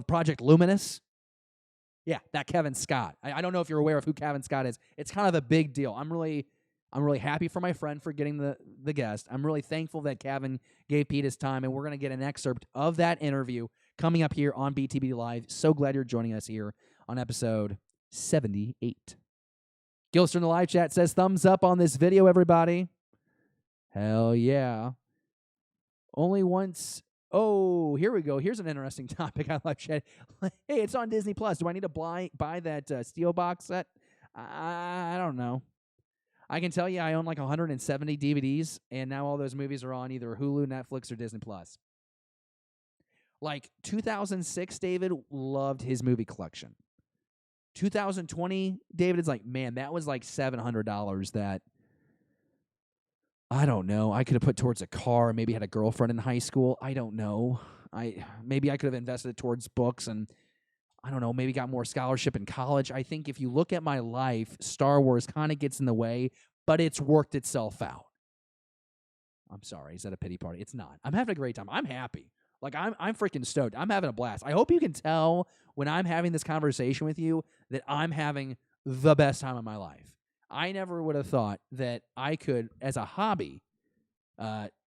Project Luminous. Yeah, that Kevin Scott. I don't know if you're aware of who Kevin Scott is. It's kind of a big deal. I'm really happy for my friend for getting the guest. I'm really thankful that Kevin gave Pete his time, and we're going to get an excerpt of that interview coming up here on BTBD Live. So glad you're joining us here on episode 78. Gilster in the live chat says, thumbs up on this video, everybody. Hell yeah. Only once. Oh, here we go. Here's an interesting topic on live chat. Hey, it's on Disney Plus. Do I need to buy that steel box set? I don't know. I can tell you I own like 170 DVDs, and now all those movies are on either Hulu, Netflix, or Disney Plus. Like 2006, David loved his movie collection. 2020, David is like, man, that was like $700 that, I don't know, I could have put towards a car, maybe had a girlfriend in high school. I don't know. Maybe I could have invested it towards books and, I don't know, maybe got more scholarship in college. I think if you look at my life, Star Wars kind of gets in the way, but it's worked itself out. I'm sorry, is that a pity party? It's not. I'm having a great time. I'm happy. Like, I'm freaking stoked. I'm having a blast. I hope you can tell when I'm having this conversation with you that I'm having the best time of my life. I never would have thought that I could, as a hobby,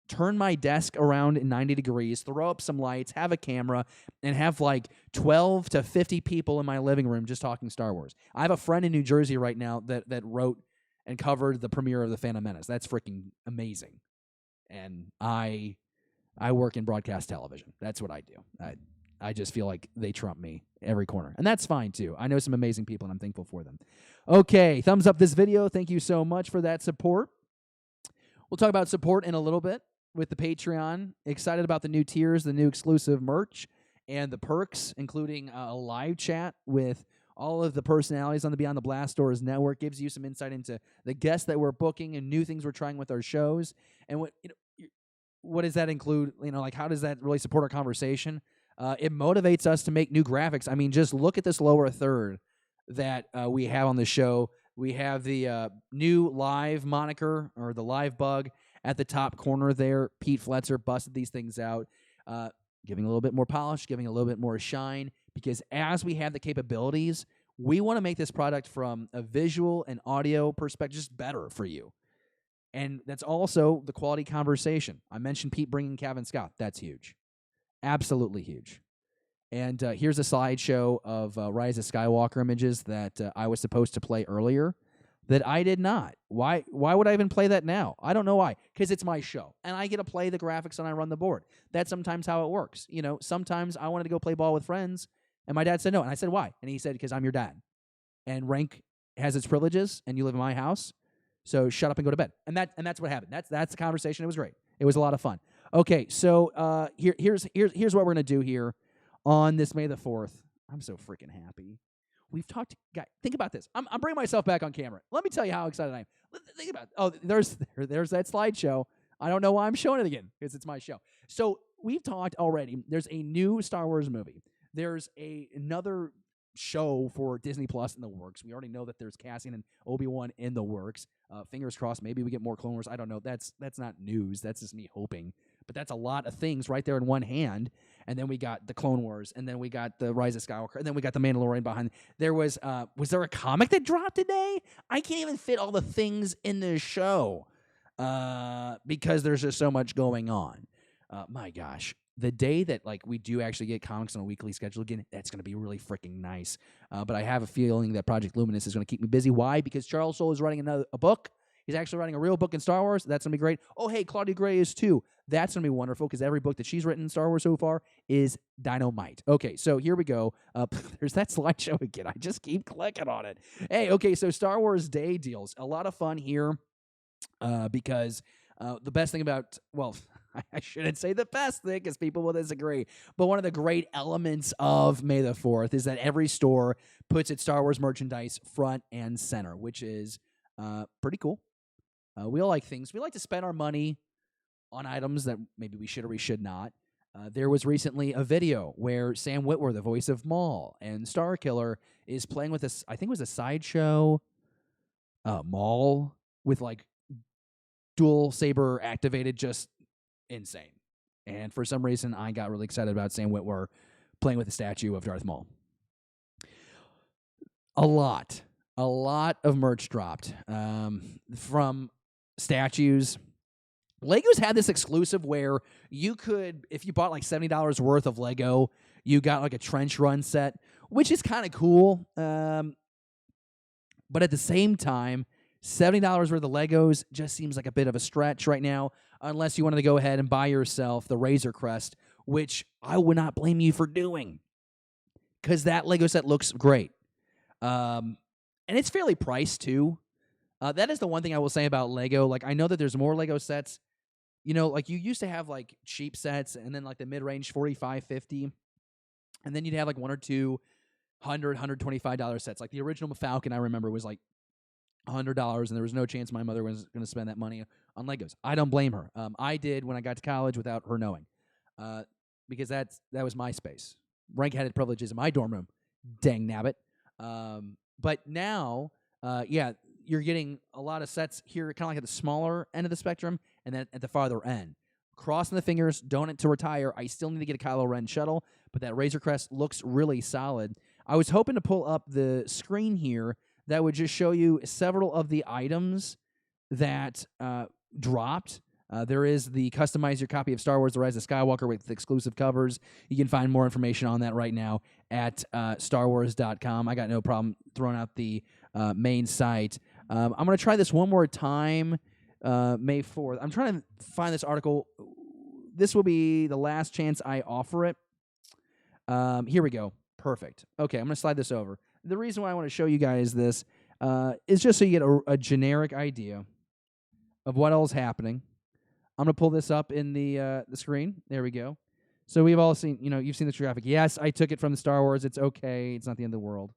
turn my desk around in 90 degrees, throw up some lights, have a camera, and have like 12 to 50 people in my living room just talking Star Wars. I have a friend in New Jersey right now that wrote and covered the premiere of The Phantom Menace. That's freaking amazing. And I work in broadcast television. That's what I do. I just feel like they trump me every corner. And that's fine, too. I know some amazing people, and I'm thankful for them. Okay, thumbs up this video. Thank you so much for that support. We'll talk about support in a little bit with the Patreon. Excited about the new tiers, the new exclusive merch, and the perks, including a live chat with all of the personalities on the Beyond the Blast Doors network. Gives you some insight into the guests that we're booking and new things we're trying with our shows. And what does that include? Like how does that really support our conversation? It motivates us to make new graphics. I mean, just look at this lower third that we have on the show. We have the new live moniker, or the live bug, at the top corner there. Pete Fletcher busted these things out, giving a little bit more polish, giving a little bit more shine, because as we have the capabilities, we want to make this product from a visual and audio perspective just better for you. And that's also the quality conversation. I mentioned Pete bringing Kevin Scott. That's huge. Absolutely huge. And here's a slideshow of Rise of Skywalker images that I was supposed to play earlier that I did not. Why would I even play that now? I don't know why. Because it's my show, and I get to play the graphics and I run the board. That's sometimes how it works. Sometimes I wanted to go play ball with friends, and my dad said no. And I said, why? And he said, because I'm your dad. And rank has its privileges, and you live in my house, so shut up and go to bed. And that's what happened. That's the conversation. It was great. It was a lot of fun. Okay, so here's what we're going to do here on this May the 4th. I'm so freaking happy. we've talked. Guys, think about this. I'm bringing myself back on camera. Let me tell you how excited I am. Think about it. Oh, there's that slideshow. I don't know why I'm showing it again because it's my show. So we've talked already. There's a new Star Wars movie. There's another show for Disney Plus in the works. We already know that there's Cassian and Obi-Wan in the works. Fingers crossed, maybe we get more Clone Wars. I don't know. That's not news. That's just me hoping. But that's a lot of things right there in one hand. And then we got the Clone Wars, and then we got the Rise of Skywalker, and then we got the Mandalorian behind. There was there a comic that dropped today? I can't even fit all the things in this show because there's just so much going on. My gosh. The day that we do actually get comics on a weekly schedule again, that's going to be really freaking nice. But I have a feeling that Project Luminous is going to keep me busy. Why? Because Charles Soule is writing a book. He's actually writing a real book in Star Wars. That's going to be great. Oh, hey, Claudia Gray is too. That's going to be wonderful because every book that she's written in Star Wars so far is dynamite. Okay, so here we go. There's that slideshow again. I just keep clicking on it. Hey, okay, so Star Wars Day deals. A lot of fun here because the best thing about, I shouldn't say the best thing because people will disagree, but one of the great elements of May the 4th is that every store puts its Star Wars merchandise front and center, which is pretty cool. We all like things. We like to spend our money on items that maybe we should or we should not. There was recently a video where Sam Witwer, the voice of Maul, and Starkiller is playing with this, I think it was a sideshow Maul with dual saber activated, just insane. And for some reason, I got really excited about Sam Witwer playing with the statue of Darth Maul. A lot of merch dropped from statues. Legos had this exclusive where you could, if you bought $70 worth of Lego, you got a trench run set, which is kind of cool. But at the same time, $70 worth of Legos just seems like a bit of a stretch right now, unless you wanted to go ahead and buy yourself the Razor Crest, which I would not blame you for doing, because that Lego set looks great. And it's fairly priced, too. That is the one thing I will say about Lego. I know that there's more Lego sets. You used to have, cheap sets, and then, the mid-range $45, $50. And then you'd have, one or two $100, $125 sets. The original Falcon, I remember, was, $100, and there was no chance my mother was going to spend that money on Legos. I don't blame her. I did when I got to college without her knowing, because that was my space. Rank had privileges in my dorm room. Dang nabbit. But now, you're getting a lot of sets here, kind of at the smaller end of the spectrum, and then at the farther end. Crossing the fingers, donut to retire. I still need to get a Kylo Ren shuttle, but that Razor Crest looks really solid. I was hoping to pull up the screen here that would just show you several of the items that dropped. There is the customize your copy of Star Wars The Rise of Skywalker with exclusive covers. You can find more information on that right now at starwars.com. I got no problem throwing out the main site. I'm going to try this one more time, May 4th. I'm trying to find this article. This will be the last chance I offer it. Here we go. Perfect. Okay, I'm going to slide this over. The reason why I want to show you guys this is just so you get a generic idea of what all is happening. I'm going to pull this up in the screen. There we go. So we've all seen, you've seen this graphic. Yes, I took it from the Star Wars. It's okay. It's not the end of the world.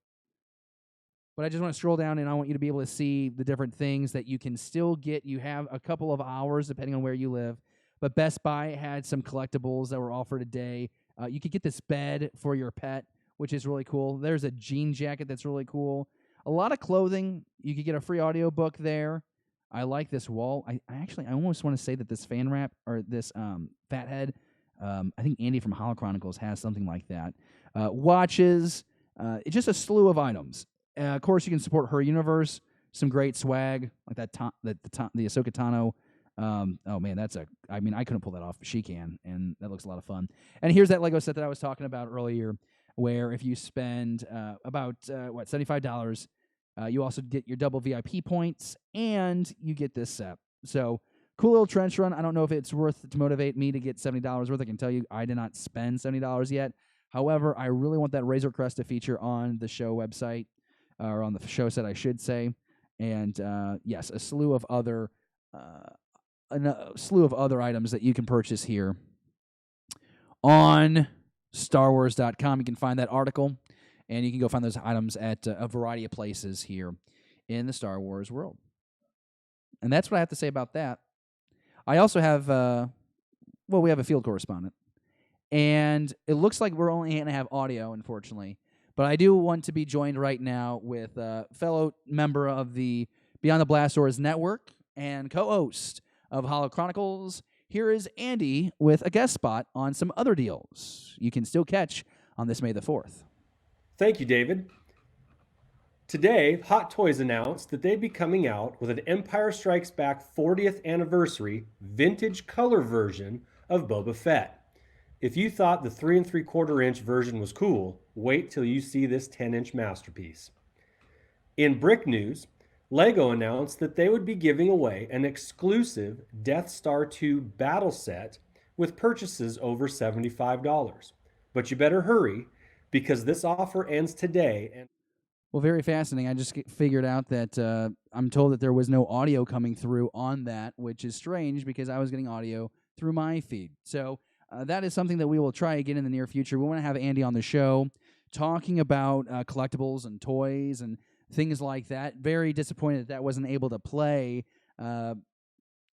But I just want to scroll down, and I want you to be able to see the different things that you can still get. You have a couple of hours, depending on where you live. But Best Buy had some collectibles that were offered today. You could get this bed for your pet, which is really cool. There's a jean jacket that's really cool. A lot of clothing. You could get a free audiobook there. I like this wall. I almost want to say that this fan wrap, or this Fathead, I think Andy from Hollow Chronicles has something like that. Watches. It's just a slew of items. Of course, you can support her universe. Some great swag, like the Ahsoka Tano. Oh man, I couldn't pull that off, but she can, and that looks a lot of fun. And here's that Lego set that I was talking about earlier, where if you spend about $75, you also get your double VIP points, and you get this set. So cool little trench run. I don't know if it's worth to motivate me to get $70 worth. I can tell you I did not spend $70 yet. However, I really want that Razor Crest to feature on the show website, or on the show set, I should say. And yes, a slew of other items that you can purchase here on StarWars.com. You can find that article, And you can go find those items at a variety of places here in the Star Wars world. And that's what I have to say about that. I also have, we have a field correspondent. And it looks like we're only going to have audio, unfortunately. But I do want to be joined right now with a fellow member of the Beyond the Blast Doors network and co-host of Holo Chronicles. Here is Andy with a guest spot on some other deals you can still catch on this May the 4th. Thank you, David. Today, Hot Toys announced that they'd be coming out with an Empire Strikes Back 40th anniversary vintage color version of Boba Fett. If you thought the 3 3/4 inch version was cool, wait till you see this 10-inch masterpiece. In brick news, LEGO announced that they would be giving away an exclusive Death Star 2 battle set with purchases over $75. But you better hurry, because this offer ends today. Well, very fascinating. I just figured out that I'm told that there was no audio coming through on that, which is strange because I was getting audio through my feed. So that is something that we will try again in the near future. We want to have Andy on the show talking about collectibles and toys and things like that. Very disappointed that wasn't able to play.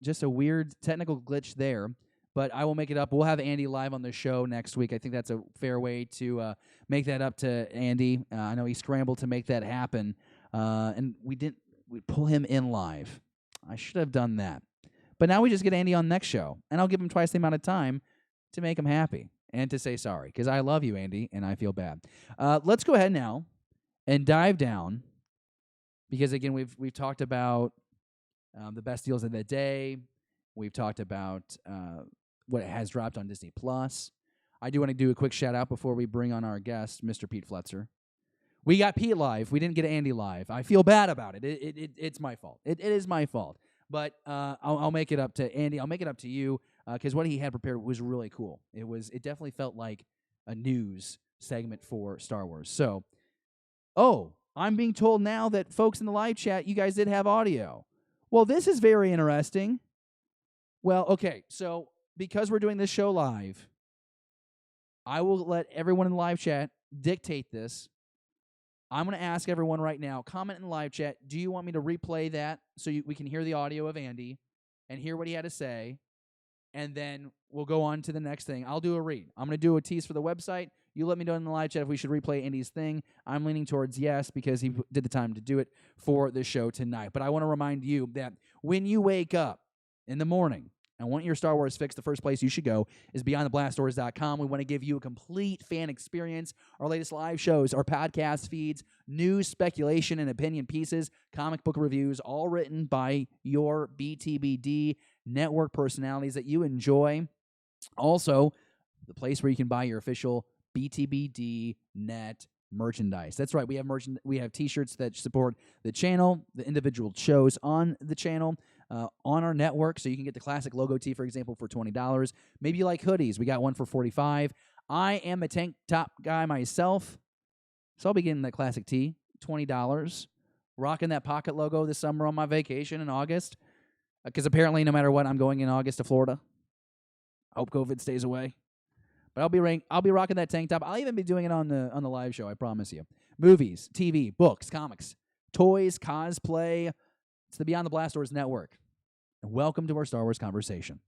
Just a weird technical glitch there. But I will make it up. We'll have Andy live on the show next week. I think that's a fair way to make that up to Andy. I know he scrambled to make that happen. And we pull him in live. I should have done that. But now we just get Andy on next show. And I'll give him twice the amount of time to make him happy and to say sorry. Because I love you, Andy, and I feel bad. Let's go ahead now and dive down. Because, again, we've talked about the best deals of the day. We've talked about what has dropped on Disney+. I do want to do a quick shout-out before we bring on our guest, Mr. Pete Fletzer. We got Pete live. We didn't get Andy live. I feel bad about it. It's my fault. It is my fault. But I'll make it up to Andy. I'll make it up to you because what he had prepared was really cool. It definitely felt like a news segment for Star Wars. So, I'm being told now that folks in the live chat, you guys did have audio. Well, this is very interesting. Well, okay, so because we're doing this show live, I will let everyone in the live chat dictate this. I'm going to ask everyone right now, comment in the live chat, do you want me to replay that so we can hear the audio of Andy and hear what he had to say? And then we'll go on to the next thing. I'll do a read. I'm going to do a tease for the website. You let me know in the live chat if we should replay Andy's thing. I'm leaning towards yes because he did the time to do it for the show tonight. But I want to remind you that when you wake up in the morning and want your Star Wars fix, the first place you should go is beyondtheblastdoors.com. We want to give you a complete fan experience. Our latest live shows, our podcast feeds, news, speculation, and opinion pieces, comic book reviews, all written by your BTBD network personalities that you enjoy. Also, the place where you can buy your official BTBD net merchandise. That's right. We have T-shirts that support the channel, the individual shows on the channel, on our network. So you can get the classic logo tee, for example, for $20. Maybe you like hoodies. We got one for $45. I am a tank top guy myself, so I'll be getting that classic tee, $20. Rocking that pocket logo this summer on my vacation in August, because apparently no matter what, I'm going in August to Florida. I hope COVID stays away. But I'll be rocking that tank top. I'll even be doing it on the live show, I promise you. Movies, TV, books, comics, toys, cosplay. It's the Beyond the Blast Doors network. And welcome to our Star Wars conversation.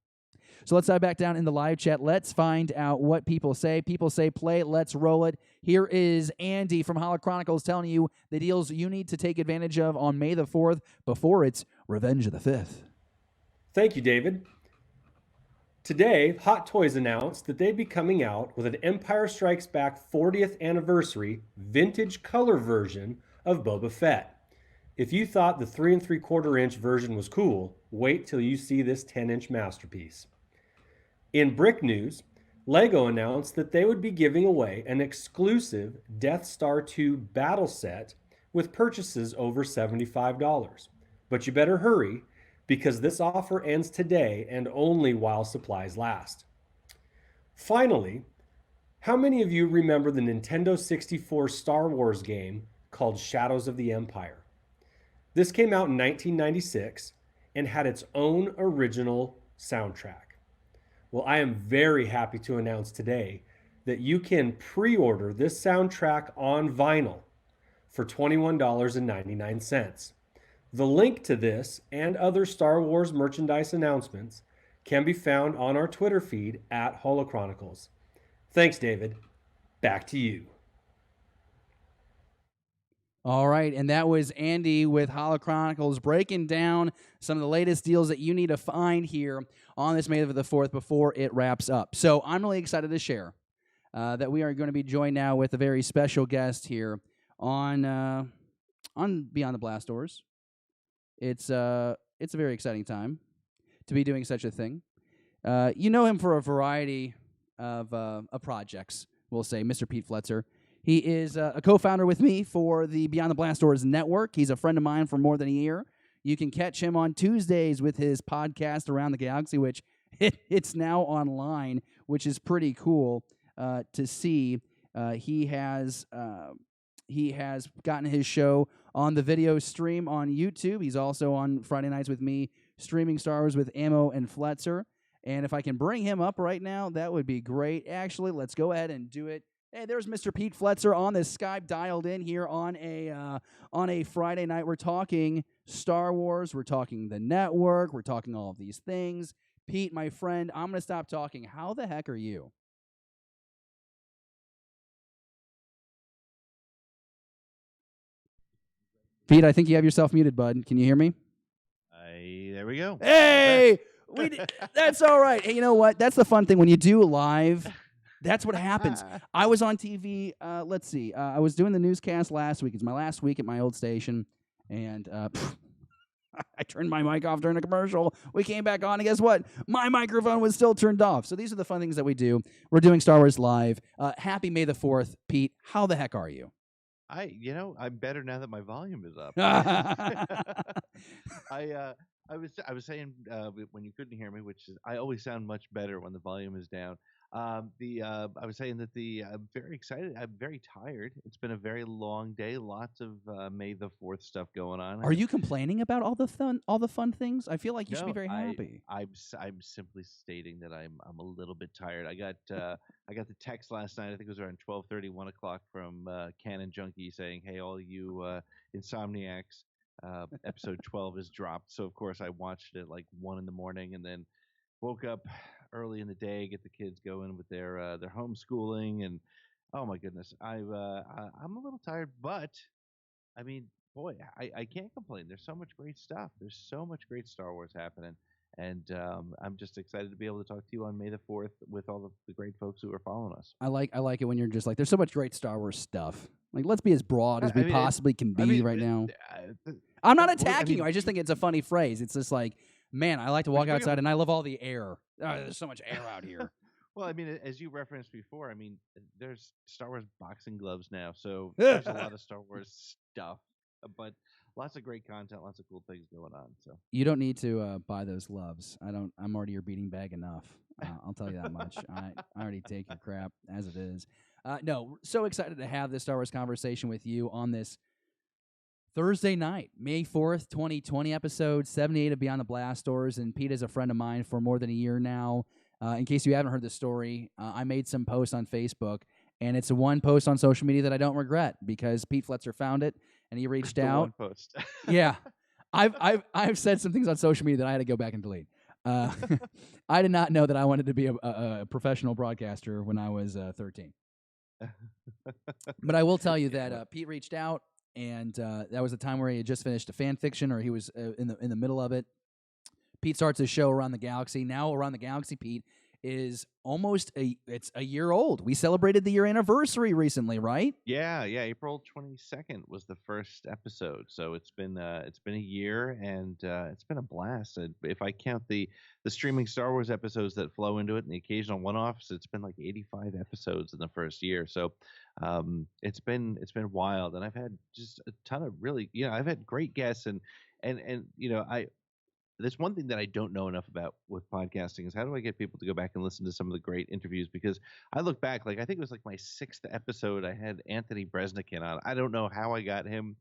So let's dive back down in the live chat. Let's find out what people say. People say play it, let's roll it. Here is Andy from Holo Chronicles telling you the deals you need to take advantage of on May the 4th before it's Revenge of the 5th. Thank you, David. Today, Hot Toys announced that they'd be coming out with an Empire Strikes Back 40th anniversary vintage color version of Boba Fett. If you thought the 3 3/4 inch version was cool, wait till you see this 10-inch masterpiece. In brick news, LEGO announced that they would be giving away an exclusive Death Star 2 battle set with purchases over $75. But you better hurry, because this offer ends today and only while supplies last. Finally, how many of you remember the Nintendo 64 Star Wars game called Shadows of the Empire? This came out in 1996 and had its own original soundtrack. Well, I am very happy to announce today that you can pre-order this soundtrack on vinyl for $21.99. The link to this and other Star Wars merchandise announcements can be found on our Twitter feed at Holochronicles. Thanks, David. Back to you. All right, and that was Andy with Holochronicles breaking down some of the latest deals that you need to find here on this May the 4th before it wraps up. So I'm really excited to share that we are going to be joined now with a very special guest here on Beyond the Blast Doors. It's a very exciting time to be doing such a thing. You know him for a variety of projects, we'll say, Mr. Pete Fletzer. He is a co-founder with me for the Beyond the Blast Doors network. He's a friend of mine for more than a year. You can catch him on Tuesdays with his podcast Around the Galaxy, which it's now online, which is pretty cool to see. He has gotten his show on the video stream on YouTube. He's also on Friday nights with me, streaming Star Wars with Ammo and Fletzer. And if I can bring him up right now, that would be great. Actually, let's go ahead and do it. Hey, there's Mr. Pete Fletzer on this Skype, dialed in here on a Friday night. We're talking Star Wars. We're talking the network. We're talking all of these things. Pete, my friend, I'm going to stop talking. How the heck are you? Pete, I think you have yourself muted, bud. Can you hear me? There we go. Hey, that's all right. Hey, you know what? That's the fun thing when you do live. That's what happens. I was on TV. Let's see. I was doing the newscast last week. It's my last week at my old station, and I turned my mic off during a commercial. We came back on, and guess what? My microphone was still turned off. So these are the fun things that we do. We're doing Star Wars live. Happy May the 4th, Pete. How the heck are you? I'm better now that my volume is up. I was saying when you couldn't hear me, which is I always sound much better when the volume is down. I was saying that I'm very excited. I'm very tired. It's been a very long day. Lots of May the 4th stuff going on. Are you complaining about all the fun things? I feel like you should be very happy. I'm simply stating that I'm a little bit tired. I got the text last night. I think it was around 12:30, 1 o'clock from Canon Junkie saying, "Hey, all you insomniacs, episode 12 is dropped." So of course I watched it at like 1 in the morning, and then woke up early in the day, get the kids going with their homeschooling, and oh my goodness, I'm a little tired, but I mean, boy, I can't complain. There's so much great stuff. There's so much great Star Wars happening, and I'm just excited to be able to talk to you on May the 4th with all the great folks who are following us. I like it when you're just like, there's so much great Star Wars stuff. Like, let's be as broad as we possibly can be right now. I'm not attacking you. I just think it's a funny phrase. It's just like, man, I like to walk outside, and I love all the air. There's so much air out here. Well, I mean, as you referenced before, I mean, there's Star Wars boxing gloves now, so there's a lot of Star Wars stuff, but lots of great content, lots of cool things going on. So you don't need to buy those gloves. I'm already your beating bag enough. I'll tell you that much. I already take your crap as it is. No, so excited to have this Star Wars conversation with you on this Thursday night, May 4th, 2020, episode 78 of Beyond the Blast Doors. And Pete is a friend of mine for more than a year now. In case you haven't heard the story, I made some posts on Facebook, and it's one post on social media that I don't regret because Pete Fletzer found it, and he reached out. One post. Yeah. I've said some things on social media that I had to go back and delete. I did not know that I wanted to be a professional broadcaster when I was 13. But I will tell you that Pete reached out, and that was the time where he had just finished a fan fiction, or he was in the middle of it. Pete starts his show Around the Galaxy. Now Around the Galaxy, Pete, is almost it's a year old. We celebrated the year anniversary recently, right? Yeah. April 22nd was the first episode, so it's been a year, and it's been a blast. If I count the streaming Star Wars episodes that flow into it and the occasional one-offs, it's been like 85 episodes in the first year. So it's been wild, and I've had just a ton of really, I've had great guests, and there's one thing that I don't know enough about with podcasting is how do I get people to go back and listen to some of the great interviews? Because I look back, like I think it was like my 6th episode, I had Anthony Bresnikan on. I don't know how I got him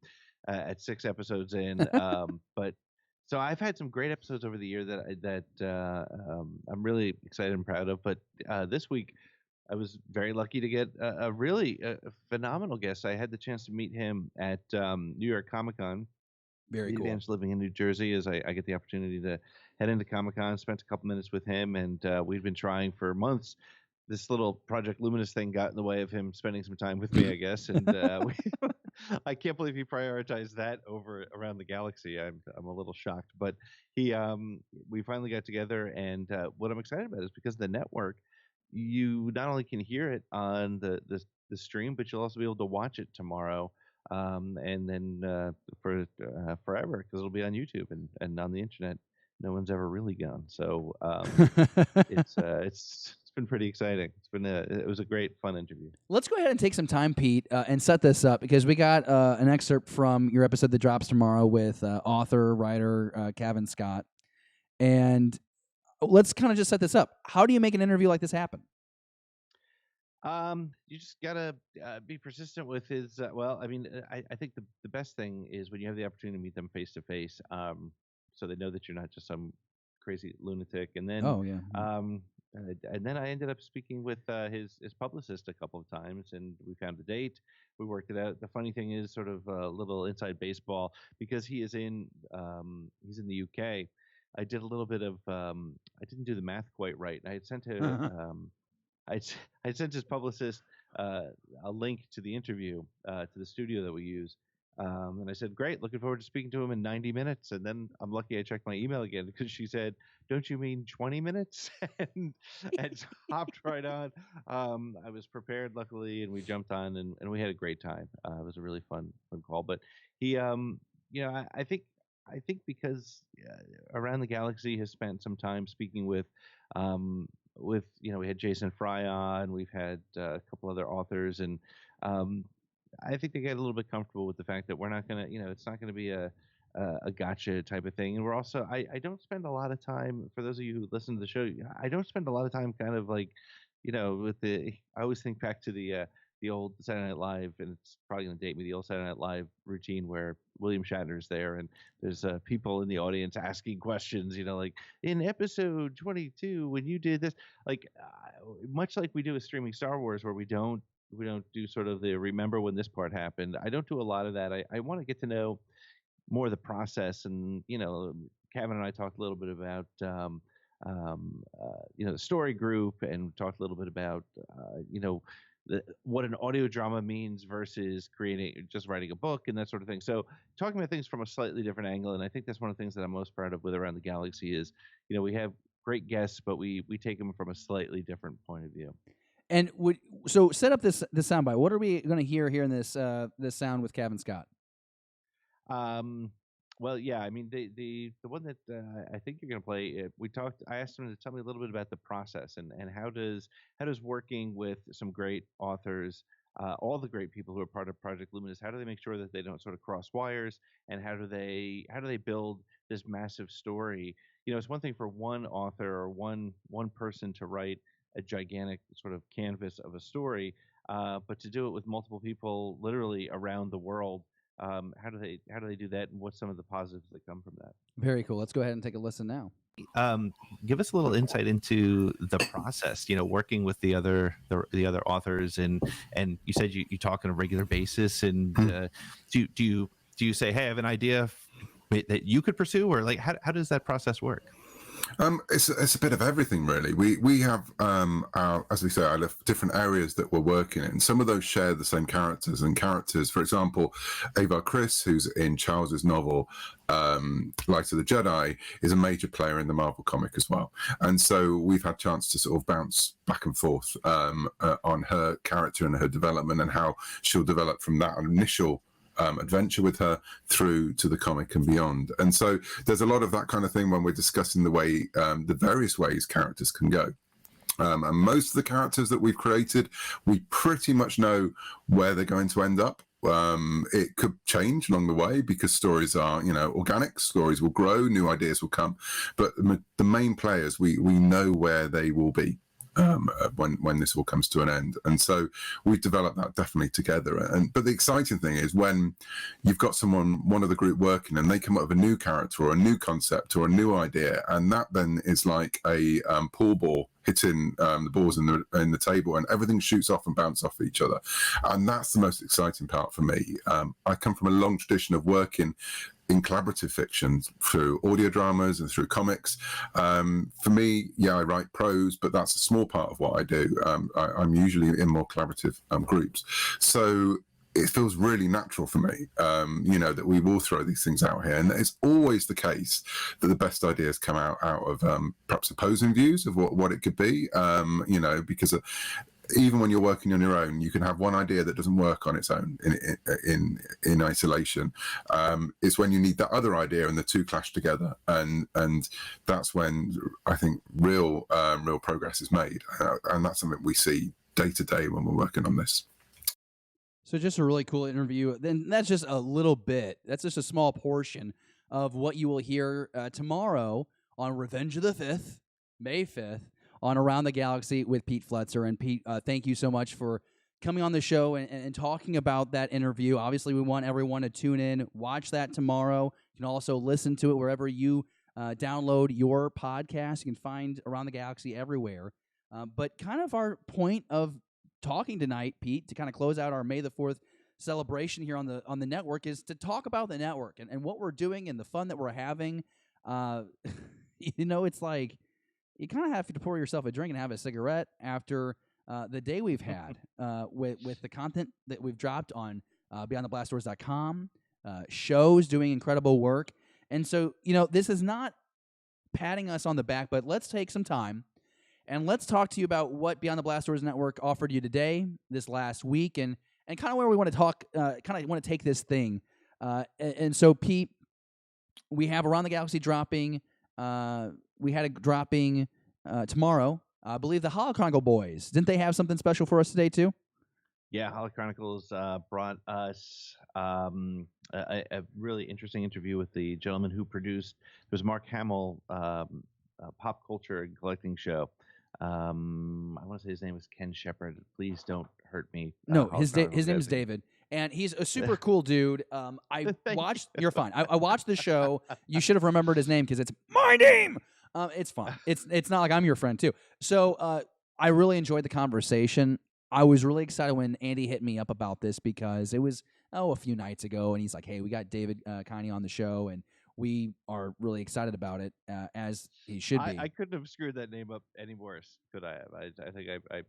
at 6 episodes in, but so I've had some great episodes over the year that I'm really excited and proud of. But this week was very lucky to get a really phenomenal guest. I had the chance to meet him at New York Comic Con. Very The cool. advantage living in New Jersey is I get the opportunity to head into Comic Con, spent a couple minutes with him, and we've been trying for months. This little Project Luminous thing got in the way of him spending some time with me, I guess, and I can't believe he prioritized that over Around the Galaxy. I'm a little shocked, but we finally got together, and what I'm excited about is because of the network, you not only can hear it on the stream, but you'll also be able to watch it tomorrow and then for forever, because it'll be on YouTube and on the internet. No one's ever really gone. So it's been pretty exciting. It was a great fun interview. Let's go ahead and take some time, Pete, and set this up, because we got an excerpt from your episode that drops tomorrow with author, writer Kevin Scott. And let's kind of just set this up. How do you make an interview like this happen? You just gotta be persistent with his. Well, I mean, I think the best thing is when you have the opportunity to meet them face to face, so they know that you're not just some crazy lunatic. And then, and then I ended up speaking with his publicist a couple of times, and we found a date. We worked it out. The funny thing is, sort of a little inside baseball, because he's in the UK. I did a little bit of. I didn't do the math quite right. I had sent him. I sent his publicist a link to the interview to the studio that we use, and I said, "Great, looking forward to speaking to him in 90 minutes." And then I'm lucky I checked my email again, because she said, "Don't you mean 20 minutes?" and hopped right on. I was prepared, luckily, and we jumped on, and we had a great time. It was a really fun call. But he, I think because Around the Galaxy has spent some time speaking with we had Jason Fry on, we've had a couple other authors, and I think they get a little bit comfortable with the fact that we're not gonna, it's not gonna be a gotcha type of thing. And we're also, I don't spend a lot of time, for those of you who listen to the show, I don't spend a lot of time kind of like, I always think back to the old Saturday Night Live, and it's probably going to date me, the old Saturday Night Live routine where William Shatner's there and there's people in the audience asking questions, like in episode 22 when you did this, like much like we do with streaming Star Wars, where we don't do sort of the remember when this part happened. I don't do a lot of that. I want to get to know more of the process, and Kevin and I talked a little bit about the story group, and talked a little bit about what an audio drama means versus just writing a book and that sort of thing. So talking about things from a slightly different angle, and I think that's one of the things that I'm most proud of with Around the Galaxy is, we have great guests, but we take them from a slightly different point of view. And so set up this soundbite. What are we going to hear in this sound with Kevin Scott? Well, yeah, I mean, the one that I think you're going to play, I asked him to tell me a little bit about the process, and how does working with some great authors, all the great people who are part of Project Luminous, how do they make sure that they don't sort of cross wires, and how do they build this massive story? It's one thing for one author or one person to write a gigantic sort of canvas of a story, but to do it with multiple people literally around the world. How do they do that, and what's some of the positives that come from that? Very cool. Let's go ahead and take a listen now. Give us a little insight into the process, working with the other authors, and you said you talk on a regular basis, and do you say, hey, I have an idea that you could pursue, or like how does that process work? It's a bit of everything, really. We have, as we say, I left different areas that we're working in. Some of those share the same characters. For example, Ava Chris, who's in Charles's novel Light of the Jedi, is a major player in the Marvel comic as well. And so we've had a chance to sort of bounce back and forth on her character and her development, and how she'll develop from that initial adventure with her through to the comic and beyond. And so there's a lot of that kind of thing when we're discussing the way, the various ways characters can go. And most of the characters that we've created, we pretty much know where they're going to end up. It could change along the way, because stories are, organic. Stories will grow, new ideas will come, but the main players, we know where they will be when this all comes to an end. And so we've developed that definitely together. But the exciting thing is when you've got one of the group working, and they come up with a new character or a new concept or a new idea, and that then is like a pool ball hitting the balls in the table, and everything shoots off and bounces off each other. And that's the most exciting part for me. I come from a long tradition of working in collaborative fiction through audio dramas and through comics. For me, I write prose, but that's a small part of what I do. I'm usually in more collaborative groups. So it feels really natural for me, that we will throw these things out here. And it's always the case that the best ideas come out of perhaps opposing views of what it could be, because even when you're working on your own, you can have one idea that doesn't work on its own in isolation. It's when you need that other idea and the two clash together, and that's when I think real progress is made, and that's something we see day to day when we're working on this. So just a really cool interview. Then that's just a little bit. That's just a small portion of what you will hear tomorrow on Revenge of the 5th, May 5th, on Around the Galaxy with Pete Fletzer. And Pete, thank you so much for coming on the show and talking about that interview. Obviously, we want everyone to tune in, watch that tomorrow. You can also listen to it wherever you download your podcast. You can find Around the Galaxy everywhere. But kind of our point of talking tonight, Pete, to kind of close out our May the 4th celebration here on the network, is to talk about the network and what we're doing and the fun that we're having. It's like you kind of have to pour yourself a drink and have a cigarette after the day we've had with the content that we've dropped on BeyondTheBlastDoors.com, shows doing incredible work. And so, this is not patting us on the back, but let's take some time and let's talk to you about what Beyond the Blast Doors Network offered you today, this last week, and kind of where we want to talk, kind of want to take this thing. And so, Pete, we have Around the Galaxy dropping. We had it dropping tomorrow. I believe the Holochronicle boys. Didn't they have something special for us today, too? Yeah, Holocronicles brought us a really interesting interview with the gentleman who produced. It was Mark Hamill, pop culture and collecting show. I want to say his name was Ken Shepard. Please don't hurt me. No, his name is David, and he's a super cool dude. I watched. You're fine. I watched the show. You should have remembered his name because it's my name. It's fine. It's not like I'm your friend too. So I really enjoyed the conversation. I was really excited when Andy hit me up about this because it was a few nights ago, and he's like, "Hey, we got David Kiney on the show, and we are really excited about it, as he should be." I couldn't have screwed that name up any worse, could I have? I think I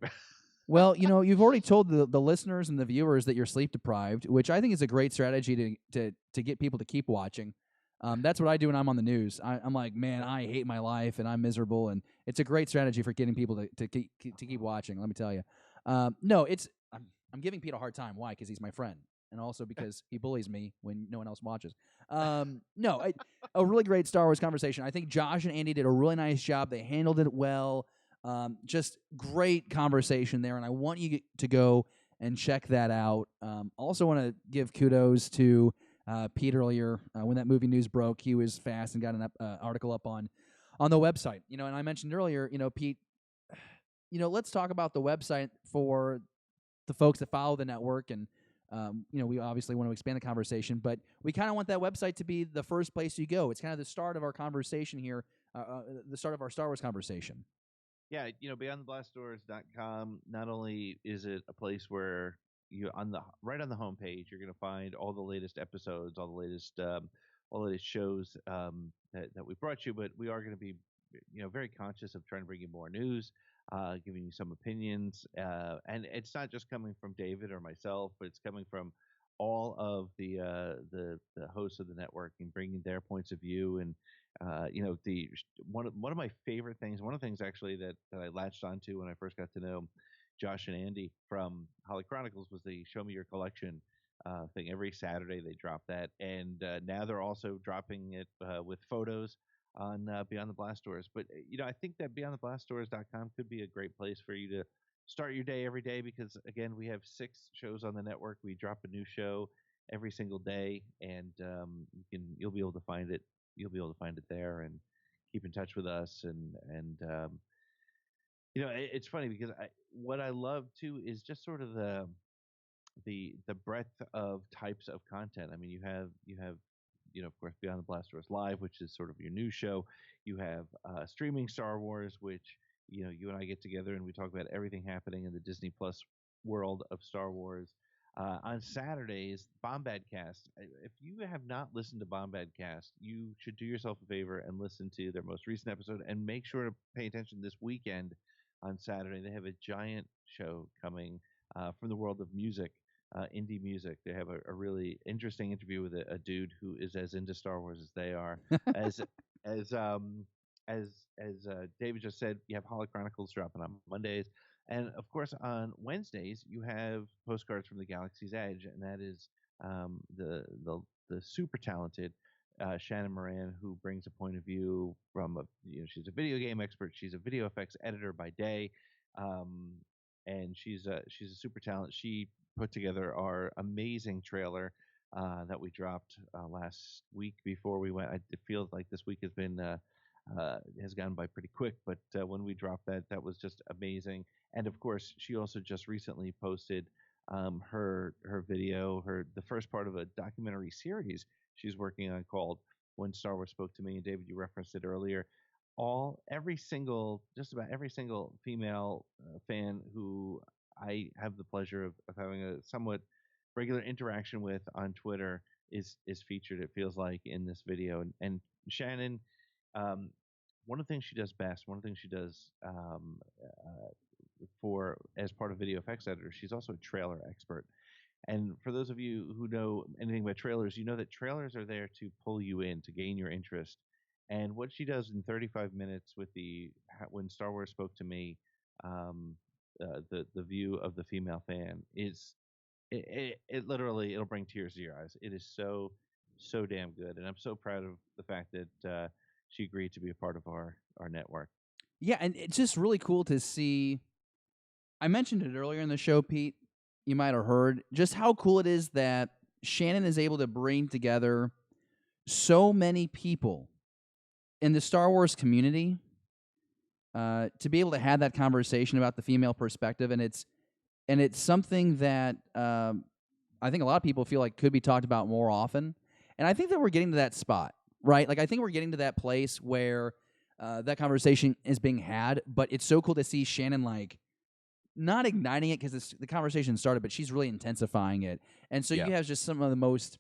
Well, you've already told the listeners and the viewers that you're sleep deprived, which I think is a great strategy to get people to keep watching. That's what I do when I'm on the news. I'm like, man, I hate my life and I'm miserable, and it's a great strategy for getting people to keep watching. Let me tell you. No, I'm giving Pete a hard time. Why? Because he's my friend, and also because he bullies me when no one else watches. No, a really great Star Wars conversation. I think Josh and Andy did a really nice job. They handled it well. Just great conversation there, and I want you to go and check that out. Also want to give kudos to Pete earlier. When that movie news broke, he was fast and got an article up on the website. And I mentioned earlier, Pete, let's talk about the website for the folks that follow the network, and we obviously want to expand the conversation, but we kind of want that website to be the first place you go. It's kind of the start of our conversation here, the start of our Star Wars conversation. Yeah, BeyondTheBlastDoors.com. Not only is it a place where right on the homepage, you're going to find all the latest episodes, all the latest shows that we brought you, but we are going to be very conscious of trying to bring you more news, giving you some opinions, and it's not just coming from David or myself, but it's coming from all of the hosts of the network and bringing their points of view. And one of my favorite things, one of the things actually that I latched onto when I first got to know Josh and Andy from Holly Chronicles was the Show Me Your Collection thing. Every Saturday they drop that, and now they're also dropping it with photos on Beyond the Blast Doors. But I think that BeyondTheBlastDoors.com could be a great place for you to start your day every day, because again, we have 6 shows on the network. We drop a new show every single day, and you'll be able to find it. You'll be able to find it there and keep in touch with us. And it's funny because what I love too is just sort of the breadth of types of content. I mean, you have of course, Beyond the Blast Doors Live, which is sort of your news show. You have streaming Star Wars, which you and I get together and we talk about everything happening in the Disney Plus world of Star Wars. On Saturdays, Bombadcast. If you have not listened to Bombadcast, you should do yourself a favor and listen to their most recent episode, and make sure to pay attention this weekend on Saturday. They have a giant show coming from the world of music, indie music. They have a really interesting interview with a dude who is as into Star Wars as they are. as as David just said, you have Chronicles dropping on Mondays. And of course, on Wednesdays, you have Postcards from the Galaxy's Edge, and that is the super talented Shannon Moran, who brings a point of view from she's a video game expert. She's a video effects editor by day, and she's a super talent. She put together our amazing trailer that we dropped last week before we went. It feels like this week has gone by pretty quick, but when we dropped that was just amazing. And of course, she also just recently posted her video, the first part of a documentary series she's working on called "When Star Wars Spoke to Me." And David, you referenced it earlier. Just about every single female fan who I have the pleasure of having a somewhat regular interaction with on Twitter is featured. It feels like in this video, and Shannon. One of the things she does best, one of the things she does as part of video effects editor, she's also a trailer expert. And for those of you who know anything about trailers, you know that trailers are there to pull you in, to gain your interest. And what she does in 35 minutes with When Star Wars Spoke to Me, the view of the female fan is it literally, it'll bring tears to your eyes. It is so damn good, and I'm so proud of the fact that she agreed to be a part of our network. Yeah, and it's just really cool to see. I mentioned it earlier in the show, Pete. You might have heard just how cool it is that Shannon is able to bring together so many people in the Star Wars community to be able to have that conversation about the female perspective, and it's something that I think a lot of people feel like could be talked about more often. And I think that we're getting to that spot, right? Like, I think we're getting to that place where that conversation is being had, but it's so cool to see Shannon, like, not igniting it because the conversation started, but she's really intensifying it. And so you have just some of the most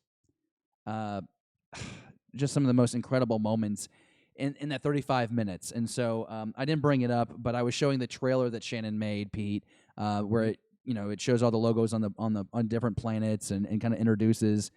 incredible moments in that 35 minutes. And so I didn't bring it up, but I was showing the trailer that Shannon made, Pete, where it shows all the logos on different planets and kind of introduces,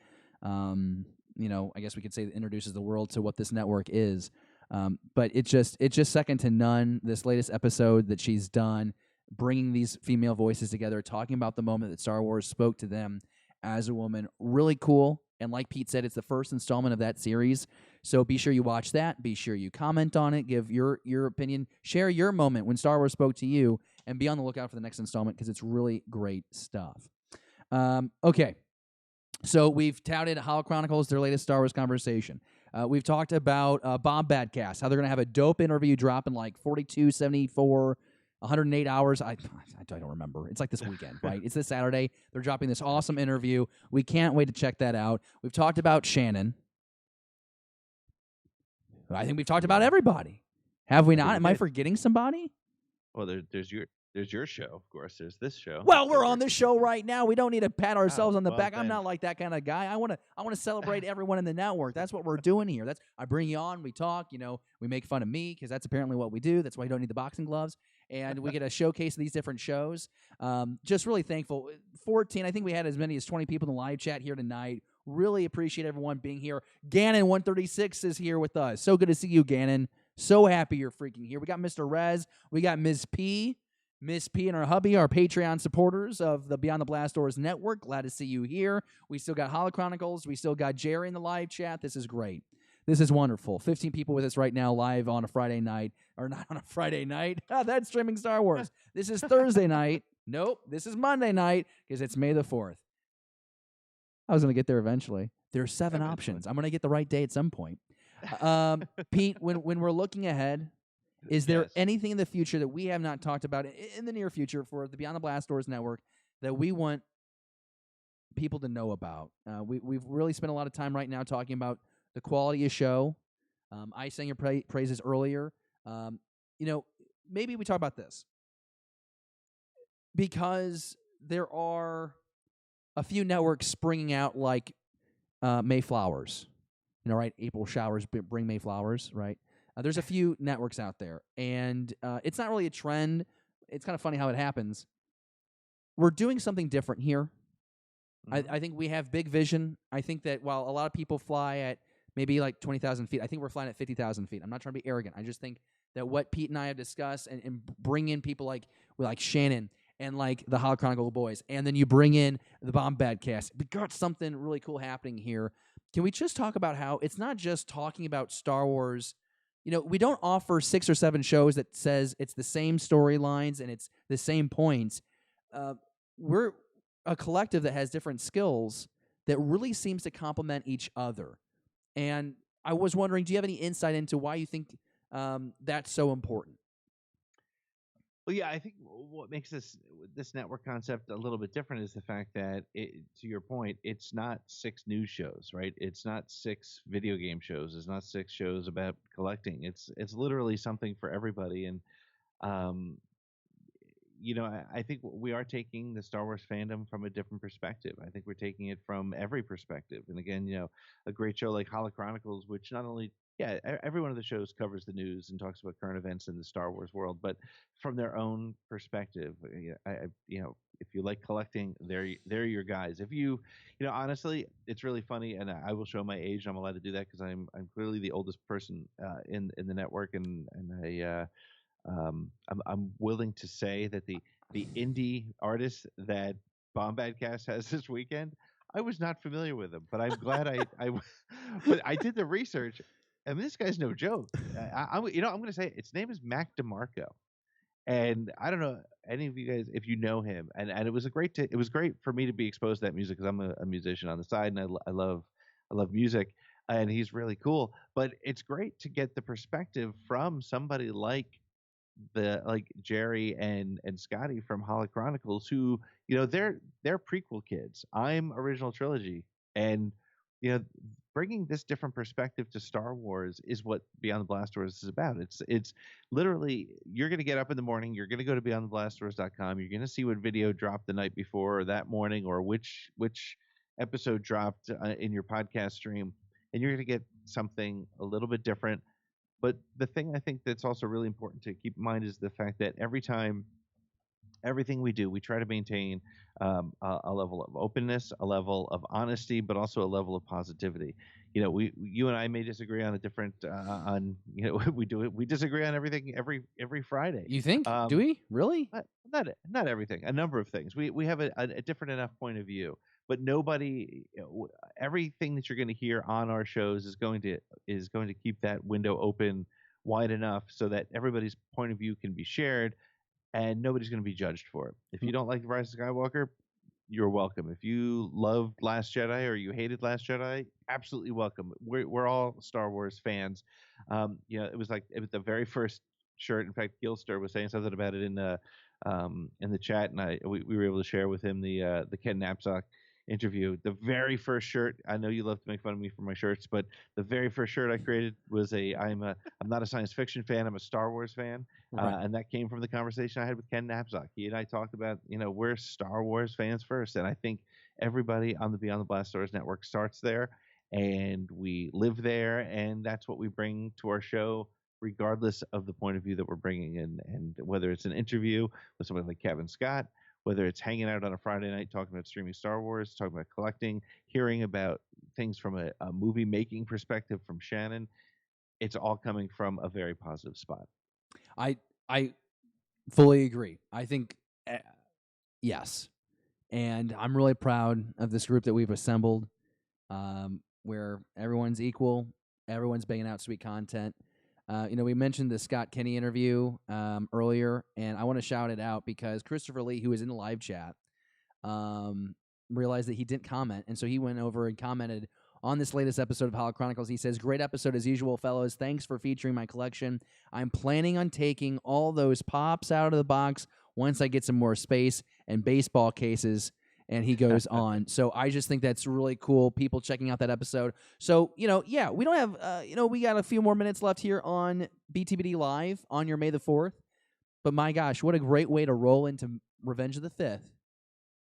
I guess we could say introduces the world to what this network is. But it's just second to none. This latest episode that she's done, bringing these female voices together, talking about the moment that Star Wars spoke to them as a woman, really cool. And like Pete said, it's the first installment of that series. So be sure you watch that. Be sure you comment on it. Give your opinion. Share your moment when Star Wars spoke to you. And be on the lookout for the next installment because it's really great stuff. Okay. So we've touted Chronicles, their latest Star Wars conversation. We've talked about Bombadcast, how they're going to have a dope interview drop in like 42, 74, 108 hours. I don't remember. It's like this weekend, right? It's this Saturday. They're dropping this awesome interview. We can't wait to check that out. We've talked about Shannon. I think we've talked about everybody. Have we not? Am I forgetting somebody? Well, there's your show, of course. There's this show. Well, we're on the show right now. We don't need to pat ourselves on the back. I'm not like that kind of guy. I want to celebrate everyone in the network. That's what we're doing here. I bring you on. We talk. We make fun of me because that's apparently what we do. That's why you don't need the boxing gloves. And we get a showcase of these different shows. Just really thankful. 14. I think we had as many as 20 people in the live chat here tonight. Really appreciate everyone being here. Gannon 136 is here with us. So good to see you, Gannon. So happy you're freaking here. We got Mr. Rez. We got Ms. P. Miss P and her hubby are Patreon supporters of the Beyond the Blast Doors network. Glad to see you here. We still got Chronicles. We still got Jerry in the live chat. This is great. This is wonderful. 15 people with us right now live on a Friday night. Or not on a Friday night. That's streaming Star Wars. This is Thursday night. Nope. This is Monday night because it's May the 4th. I was going to get there eventually. There are 7 options. I'm going to get the right day at some point. Pete, when we're looking ahead, is there anything in the future that we have not talked about in the near future for the Beyond the Blast Doors network that we want people to know about? We've really spent a lot of time right now talking about the quality of show. I sang your praises earlier. maybe we talk about this because there are a few networks springing out like Mayflowers. Right? April showers bring Mayflowers, right? There's a few networks out there, and it's not really a trend. It's kind of funny how it happens. We're doing something different here. I think we have big vision. I think that while a lot of people fly at maybe like 20,000 feet, I think we're flying at 50,000 feet. I'm not trying to be arrogant. I just think that what Pete and I have discussed and bring in people like Shannon and like the Hollow Chronicle boys, and then you bring in the Bombad cast. We got something really cool happening here. Can we just talk about how it's not just talking about Star Wars? We don't offer 6 or 7 shows that says it's the same storylines and it's the same points. We're a collective that has different skills that really seems to complement each other. And I was wondering, do you have any insight into why you think that's so important? Well, yeah, I think what makes this network concept a little bit different is the fact that, to your point, it's not 6 news shows, right? It's not 6 video game shows. It's not 6 shows about collecting. It's literally something for everybody. And I think we are taking the Star Wars fandom from a different perspective. I think we're taking it from every perspective. And again, a great show like Hollow Chronicles, which not only every one of the shows covers the news and talks about current events in the Star Wars world, but from their own perspective. If you like collecting, they're your guys. If honestly, it's really funny, and I will show my age. I'm allowed to do that because I'm clearly the oldest person in the network, and I'm willing to say that the indie artists that Bombadcast has this weekend, I was not familiar with them, but I'm glad but I did the research. I mean, this guy's no joke. I'm going to say it. Its name is Mac DeMarco, and I don't know any of you guys if you know him. And it was it was great for me to be exposed to that music because I'm a musician on the side, and I love music, and he's really cool. But it's great to get the perspective from somebody like Jerry and Scotty from Hollow Chronicles, who they're prequel kids. I'm original trilogy, and bringing this different perspective to Star Wars is what Beyond the Blast Doors is about. It's literally, you're going to get up in the morning, you're going to go to beyondtheblastdoors.com, you're going to see what video dropped the night before or that morning, or which episode dropped in your podcast stream, and you're going to get something a little bit different. But the thing I think that's also really important to keep in mind is the fact that everything we do, we try to maintain a level of openness, a level of honesty, but also a level of positivity. You and I may disagree on a different we disagree on everything every Friday. You think? Do we really? Not everything. A number of things. We have a different enough point of view. But nobody, everything that you're going to hear on our shows is going to keep that window open wide enough so that everybody's point of view can be shared, and nobody's going to be judged for it. If you don't like The Rise of Skywalker, you're welcome. If you loved Last Jedi or you hated Last Jedi, absolutely welcome. We're all Star Wars fans. It was the very first shirt. In fact, Gilster was saying something about it in the chat, and we were able to share with him the Ken Knapsack interview. The very first shirt, I know you love to make fun of me for my shirts, but the very first shirt I created was I'm not a science fiction fan, I'm a Star Wars fan. Right. And that came from the conversation I had with Ken Knapsack. He and I talked about, we're Star Wars fans first, and I think everybody on the Beyond the Blast Doors network starts there, and we live there, and that's what we bring to our show, regardless of the point of view that we're bringing in. And whether it's an interview with somebody like Kevin Scott, whether it's hanging out on a Friday night talking about streaming Star Wars, talking about collecting, hearing about things from a movie making perspective from Shannon, it's all coming from a very positive spot. I fully agree. I think yes, and I'm really proud of this group that we've assembled, where everyone's equal, everyone's banging out sweet content. We mentioned the Scott Kenny interview earlier, and I want to shout it out because Christopher Lee, who was in the live chat, realized that he didn't comment, and so he went over and commented on this latest episode of Hollow Chronicles. He says, "Great episode as usual, fellows. Thanks for featuring my collection. I'm planning on taking all those pops out of the box once I get some more space and baseball cases." And he goes on. So I just think that's really cool. People checking out that episode. So, we don't have, we got a few more minutes left here on BTBD Live on your May the 4th. But my gosh, what a great way to roll into Revenge of the Fifth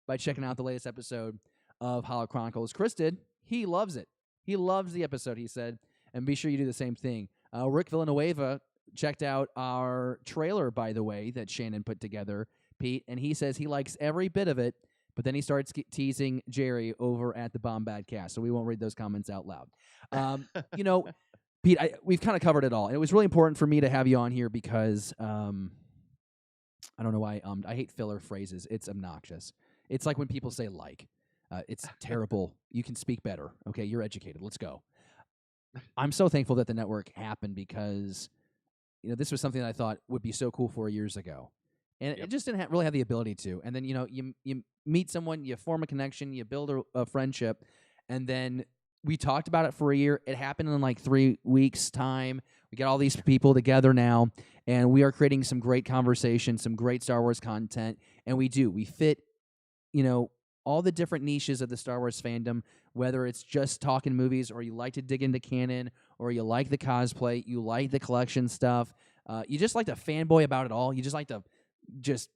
by checking out the latest episode of Hollow Chronicles. Chris did. He loves it. He loves the episode, he said. And be sure you do the same thing. Rick Villanueva checked out our trailer, by the way, that Shannon put together, Pete, and he says he likes every bit of it, but then he starts teasing Jerry over at the Bombad cast, so we won't read those comments out loud. Pete, we've kind of covered it all, and it was really important for me to have you on here because I don't know why. I hate filler phrases. It's obnoxious. It's like when people say like. It's terrible. You can speak better. Okay, you're educated. Let's go. I'm so thankful that the network happened because, this was something that I thought would be so cool 4 years ago. And it just didn't really have the ability to. And then, you meet someone, you form a connection, you build a friendship, and then we talked about it for a year. It happened in like 3 weeks' time. We got all these people together now, and we are creating some great conversation, some great Star Wars content, and we fit, all the different niches of the Star Wars fandom, whether it's just talking movies or you like to dig into canon or you like the cosplay, you like the collection stuff, you just like to fanboy about it all. You just like to just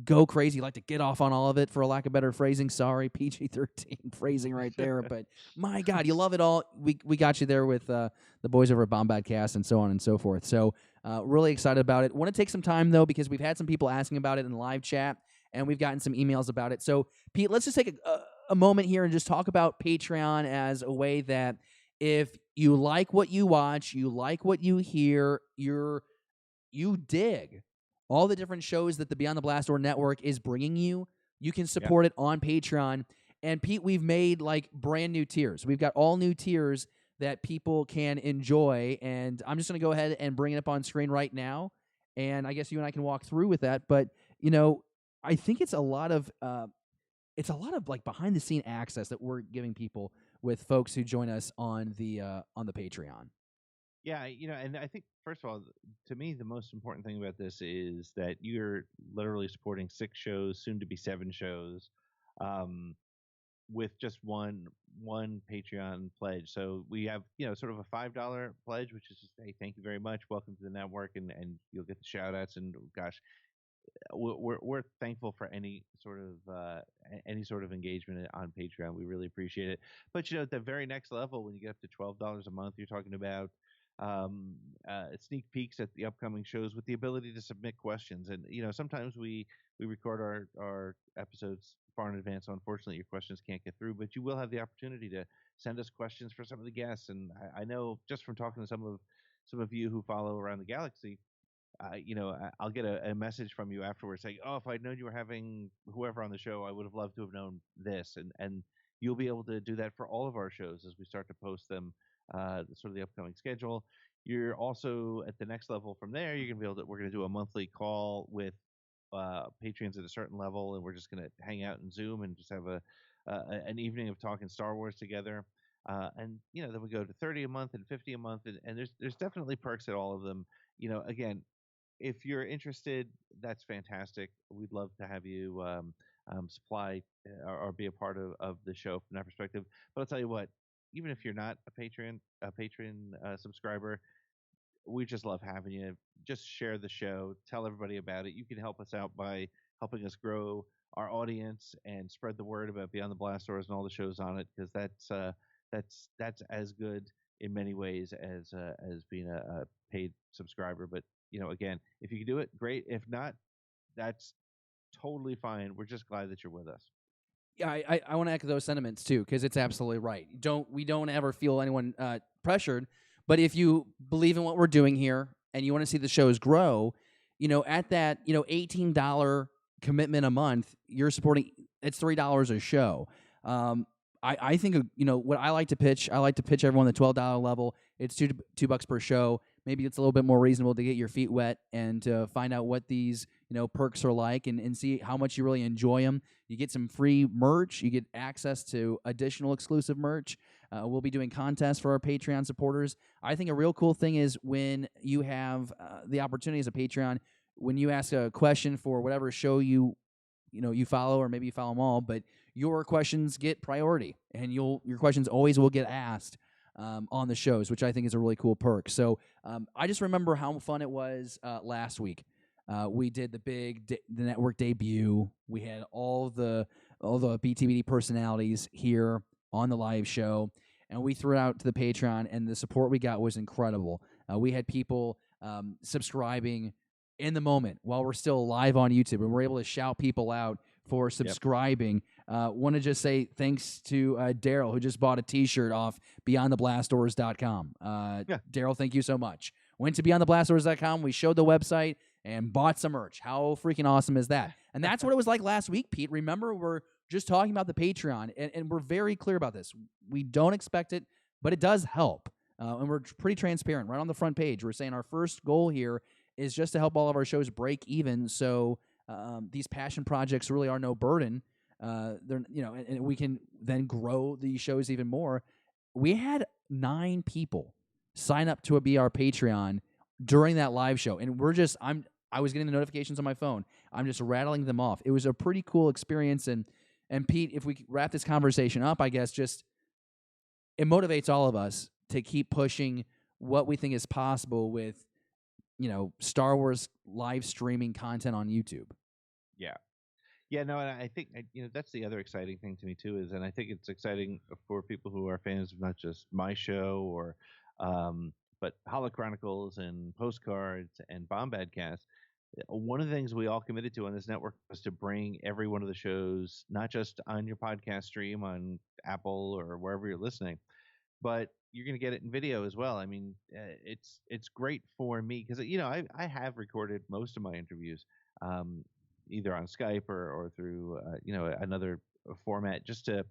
go crazy. You like to get off on all of it, for a lack of better phrasing. Sorry, PG-13 phrasing right there. But my God, you love it all. We got you there with the boys over at Bombad Cast and so on and so forth. So really excited about it. Want to take some time, though, because we've had some people asking about it in the live chat, and we've gotten some emails about it. So, Pete, let's just take a moment here and just talk about Patreon as a way that if you like what you watch, you like what you hear, you dig all the different shows that the Beyond the Blast Door Network is bringing you, you can support it on Patreon. And, Pete, we've made, brand new tiers. We've got all new tiers that people can enjoy, and I'm just going to go ahead and bring it up on screen right now, and I guess you and I can walk through with that. But, I think it's a lot of behind the scene access that we're giving people with folks who join us on the Patreon. Yeah, and I think, first of all, to me, the most important thing about this is that you're literally supporting 6 shows, soon to be 7 shows, with just one Patreon pledge. So we have, sort of a $5 pledge, which is just, hey, thank you very much, welcome to the network, and you'll get the shout outs, and gosh, we're thankful for any sort of engagement on Patreon. We really appreciate it. But at the very next level, when you get up to $12 a month, you're talking about sneak peeks at the upcoming shows with the ability to submit questions. And sometimes we record our episodes far in advance, so unfortunately your questions can't get through. But you will have the opportunity to send us questions for some of the guests. And I know just from talking to some of you who follow around the galaxy, I'll get a message from you afterwards saying, "Oh, if I'd known you were having whoever on the show, I would have loved to have known this." And you'll be able to do that for all of our shows as we start to post them, sort of the upcoming schedule. You're also at the next level from there. You're gonna be able to. We're gonna do a monthly call with patrons at a certain level, and we're just gonna hang out and Zoom and just have an evening of talking Star Wars together. And then we go to 30 a month and 50 a month, and there's definitely perks at all of them. Again, if you're interested, that's fantastic. We'd love to have you supply or be a part of the show from that perspective. But I'll tell you what, even if you're not a patron subscriber, we just love having you. Just share the show, tell everybody about it. You can help us out by helping us grow our audience and spread the word about Beyond the Blast Doors and all the shows on it, because that's as good in many ways as being a paid subscriber. But again, if you can do it, great. If not, that's totally fine. We're just glad that you're with us. Yeah, I want to echo those sentiments too, because it's absolutely right. We don't ever feel anyone pressured, but if you believe in what we're doing here and you want to see the shows grow, at that $18 commitment a month, you're supporting. It's $3 a show. I think what I like to pitch everyone the $12 level. It's $2 per show. Maybe it's a little bit more reasonable to get your feet wet and to find out what these perks are like and see how much you really enjoy them. You get some free merch. You get access to additional exclusive merch. We'll be doing contests for our Patreon supporters. I think a real cool thing is when you have the opportunity as a Patreon, when you ask a question for whatever show you follow, or maybe you follow them all, but your questions get priority, and your questions always will get asked on the shows, which I think is a really cool perk. So I just remember how fun it was last week. We did the network debut. We had all the BTBD personalities here on the live show, and we threw it out to the Patreon, and the support we got was incredible. We had people subscribing in the moment while we're still live on YouTube, and we're able to shout people out for subscribing. Want to just say thanks to Daryl, who just bought a T-shirt off BeyondTheBlastDoors.com. Daryl, thank you so much. Went to BeyondTheBlastDoors.com. We showed the website and bought some merch. How freaking awesome is that? And that's what it was like last week, Pete. Remember, we're just talking about the Patreon, and we're very clear about this. We don't expect it, but it does help. And we're pretty transparent. Right on the front page, we're saying our first goal here is just to help all of our shows break even, so these passion projects really are no burden. They're, and we can then grow these shows even more. We had 9 people sign up to be our Patreon during that live show, and I was getting the notifications on my phone. I'm just rattling them off. It was a pretty cool experience, and Pete, if we wrap this conversation up, I guess just it motivates all of us to keep pushing what we think is possible with, Star Wars live streaming content on YouTube. Yeah, no, and I think that's the other exciting thing to me too and I think it's exciting for people who are fans of not just my show or, but Holo Chronicles and Postcards and Bombadcast. One of the things we all committed to on this network was to bring every one of the shows, not just on your podcast stream on Apple or wherever you're listening, but you're going to get it in video as well. I mean, it's great for me because I have recorded most of my interviews, either on Skype or through another format, just to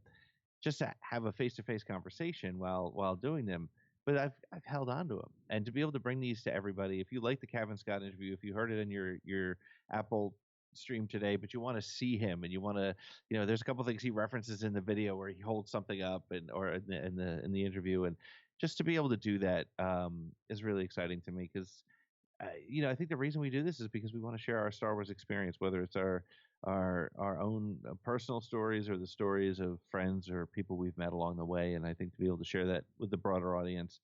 have a face-to-face conversation while doing them. But I've held on to them, and to be able to bring these to everybody. If you like the Kevin Scott interview, if you heard it in your Apple stream today, but you want to see him and you want to, there's a couple things he references in the video where he holds something up or in the interview, and just to be able to do that is really exciting to me because I think the reason we do this is because we want to share our Star Wars experience, whether it's our own personal stories or the stories of friends or people we've met along the way. And I think to be able to share that with the broader audience,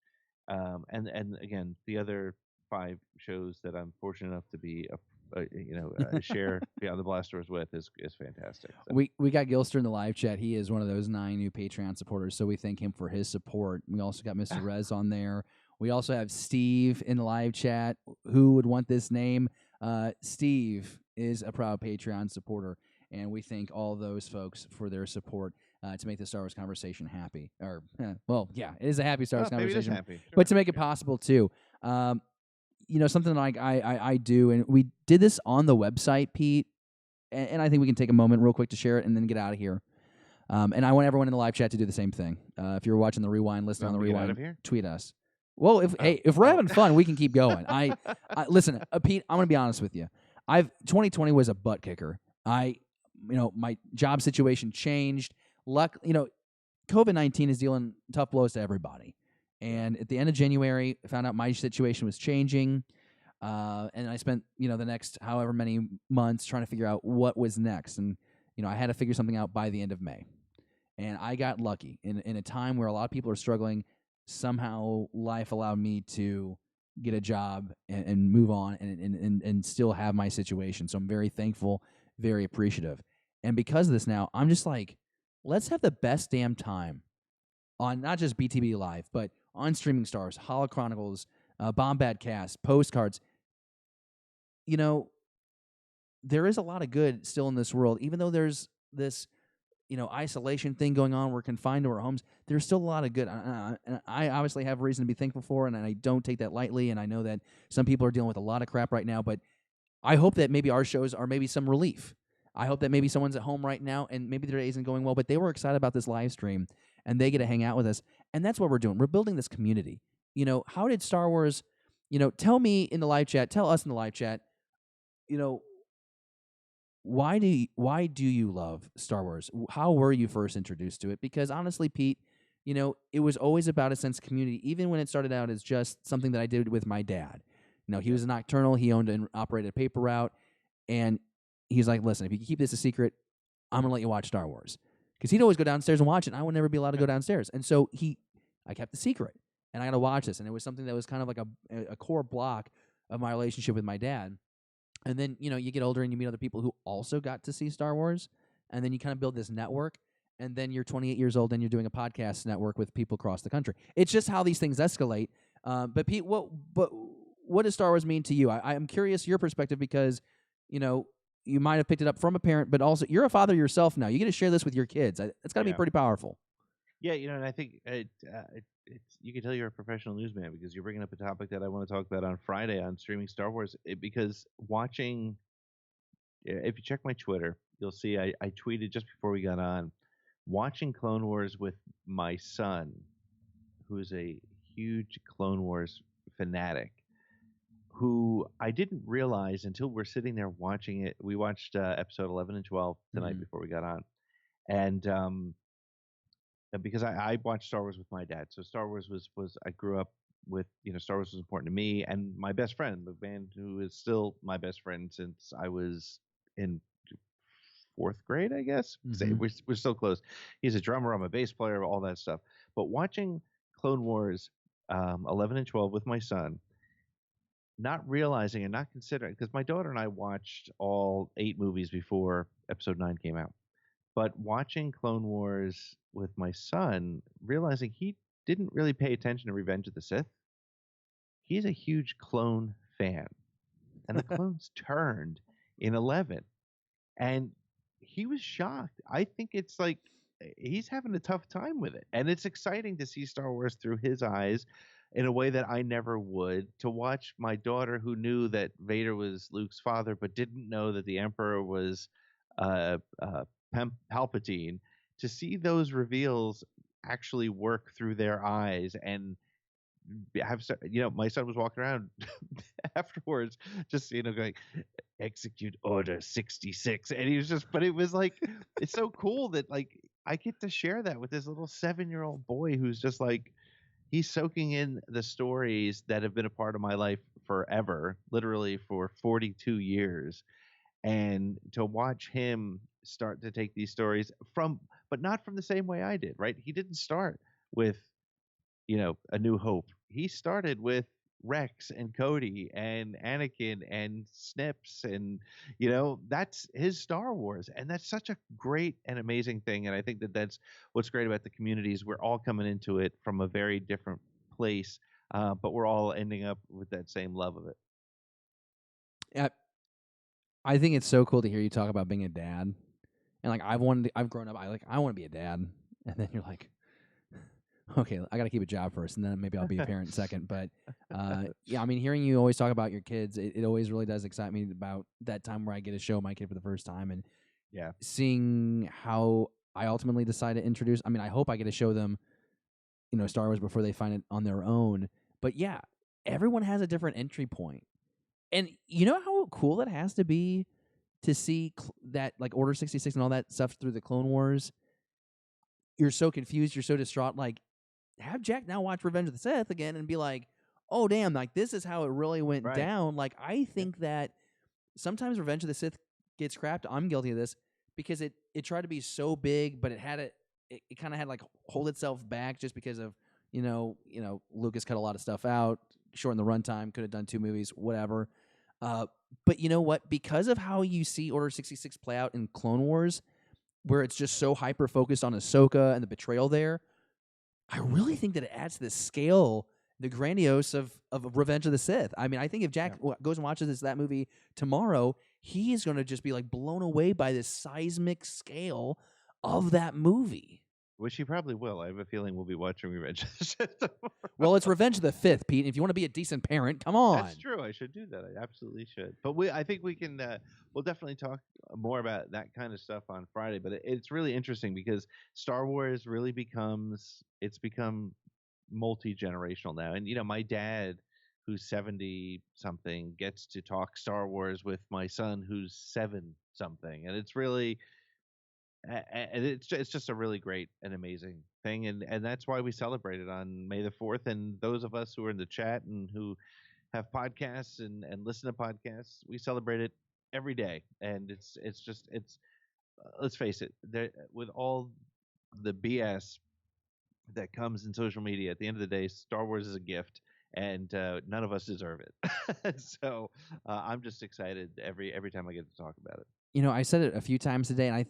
and again, the other 5 shows that I'm fortunate enough to be share Beyond the Blast Doors with is fantastic. So. We got Gilster in the live chat. He is one of those 9 new Patreon supporters, so we thank him for his support. We also got Mr. Rez on there. We also have Steve in the live chat. Who would want this name? Steve is a proud Patreon supporter, and we thank all those folks for their support to make the Star Wars conversation happy. It is a happy Star Wars conversation, happy. Sure. But to make it possible too. Something like I do, and we did this on the website, Pete, and I think we can take a moment real quick to share it and then get out of here. And I want everyone in the live chat to do the same thing. If you're watching the Rewind, listen on the Rewind, tweet us. Well, if we're having fun, we can keep going. I listen, Pete, I'm going to be honest with you. 2020 was a butt kicker. My job situation changed. COVID-19 is dealing tough blows to everybody. And at the end of January, I found out my situation was changing. And I spent, the next however many months trying to figure out what was next. And, I had to figure something out by the end of May. And I got lucky. In a time where a lot of people are struggling, somehow life allowed me to get a job and move on and still have my situation. So I'm very thankful, very appreciative. And because of this now, I'm just like, let's have the best damn time on not just BTB Live, but on Streaming Stars, Holo Chronicles, Bombadcast, Postcards. There is a lot of good still in this world, even though there's this isolation thing going on. We're confined to our homes. There's still a lot of good. And I obviously have reason to be thankful for, and I don't take that lightly. And I know that some people are dealing with a lot of crap right now, but I hope that maybe our shows are maybe some relief. I hope that maybe someone's at home right now and maybe their day isn't going well, but they were excited about this live stream and they get to hang out with us. And that's what we're doing. We're building this community. How did Star Wars, tell me in the live chat, tell us in the live chat, why do you love Star Wars? How were you first introduced to it? Because honestly, Pete, it was always about a sense of community, even when it started out as just something that I did with my dad. He was a nocturnal. He owned and operated a paper route. And he's like, listen, if you can keep this a secret, I'm going to let you watch Star Wars. Because he'd always go downstairs and watch it, and I would never be allowed to go downstairs. And so I kept the secret, and I got to watch this. And it was something that was kind of like a core block of my relationship with my dad. And then, you get older and you meet other people who also got to see Star Wars, and then you kind of build this network, and then you're 28 years old and you're doing a podcast network with people across the country. It's just how these things escalate. But Pete, what does Star Wars mean to you? I'm curious your perspective because, you might have picked it up from a parent, but also you're a father yourself now. You get to share this with your kids. It's got to be pretty powerful. Yeah, and I think it's you can tell you're a professional newsman because you're bringing up a topic that I want to talk about on Friday on streaming Star Wars. Because watching, if you check my Twitter, you'll see I tweeted just before we got on, watching Clone Wars with my son, who's a huge Clone Wars fanatic, who I didn't realize until we're sitting there watching it. We watched episode 11 and 12 tonight before we got on, and because I watched Star Wars with my dad, so Star Wars was I grew up with, Star Wars was important to me and my best friend, the man who is still my best friend since I was in fourth grade, I guess. We're still close. He's a drummer, I'm a bass player, all that stuff. But watching Clone Wars 11 and 12 with my son, not realizing and not considering, because my daughter and I watched all 8 movies before episode 9 came out. But watching Clone Wars with my son, realizing he didn't really pay attention to Revenge of the Sith, he's a huge clone fan. And the clones turned in 11. And he was shocked. I think it's like he's having a tough time with it. And it's exciting to see Star Wars through his eyes in a way that I never would. To watch my daughter, who knew that Vader was Luke's father, but didn't know that the Emperor was Palpatine, to see those reveals actually work through their eyes and have, my son was walking around afterwards, just, going, execute order 66. And he was just, but it was like, it's so cool that like I get to share that with this little 7-year-old boy who's just like, he's soaking in the stories that have been a part of my life forever, literally for 42 years. And to watch him start to take these stories but not from the same way I did, right? He didn't start with, A New Hope. He started with Rex and Cody and Anakin and Snips, and that's his Star Wars, and that's such a great and amazing thing. And I think that that's what's great about the communities. We're all coming into it from a very different place, but we're all ending up with that same love of it. Yeah, I think it's so cool to hear you talk about being a dad, and like I've grown up. I want to be a dad, and then you're like, okay, I got to keep a job first, and then maybe I'll be a parent second. But yeah, I mean, hearing you always talk about your kids, it always really does excite me about that time where I get to show my kid for the first time, and seeing how I ultimately decide to introduce. I mean, I hope I get to show them, Star Wars before they find it on their own. But yeah, everyone has a different entry point, and you know how cool it has to be to see that like Order 66 and all that stuff through the Clone Wars. You're so confused, you're so distraught, like. Have Jack now watch Revenge of the Sith again and be like, oh, damn, like, this is how it really went down. Like, I think that sometimes Revenge of the Sith gets crapped. I'm guilty of this because it tried to be so big, but it kind of had, like, hold itself back just because of, Lucas cut a lot of stuff out, shortened the runtime, could have done 2 movies, whatever. But you know what? Because of how you see Order 66 play out in Clone Wars, where it's just so hyper-focused on Ahsoka and the betrayal there, I really think that it adds to the scale, the grandiose of Revenge of the Sith. I mean, I think if Jack goes and watches that movie tomorrow, he is going to just be like blown away by this seismic scale of that movie. Which he probably will. I have a feeling we'll be watching Revenge of the Sith tomorrow. Well, it's Revenge of the Fifth, Pete. If you want to be a decent parent, come on. That's true. I should do that. I absolutely should. But I think we can. We'll definitely talk more about that kind of stuff on Friday. But it's really interesting because Star Wars really become multi-generational now. And my dad, who's 70-something, gets to talk Star Wars with my son, who's 7-something, and it's really. And it's just a really great and amazing thing, and that's why we celebrate it on May the 4th. And those of us who are in the chat and who have podcasts and listen to podcasts, we celebrate it every day. And it's let's face it, with all the BS that comes in social media, at the end of the day, Star Wars is a gift, and none of us deserve it. So I'm just excited every time I get to talk about it. You know, I said it a few times today, and I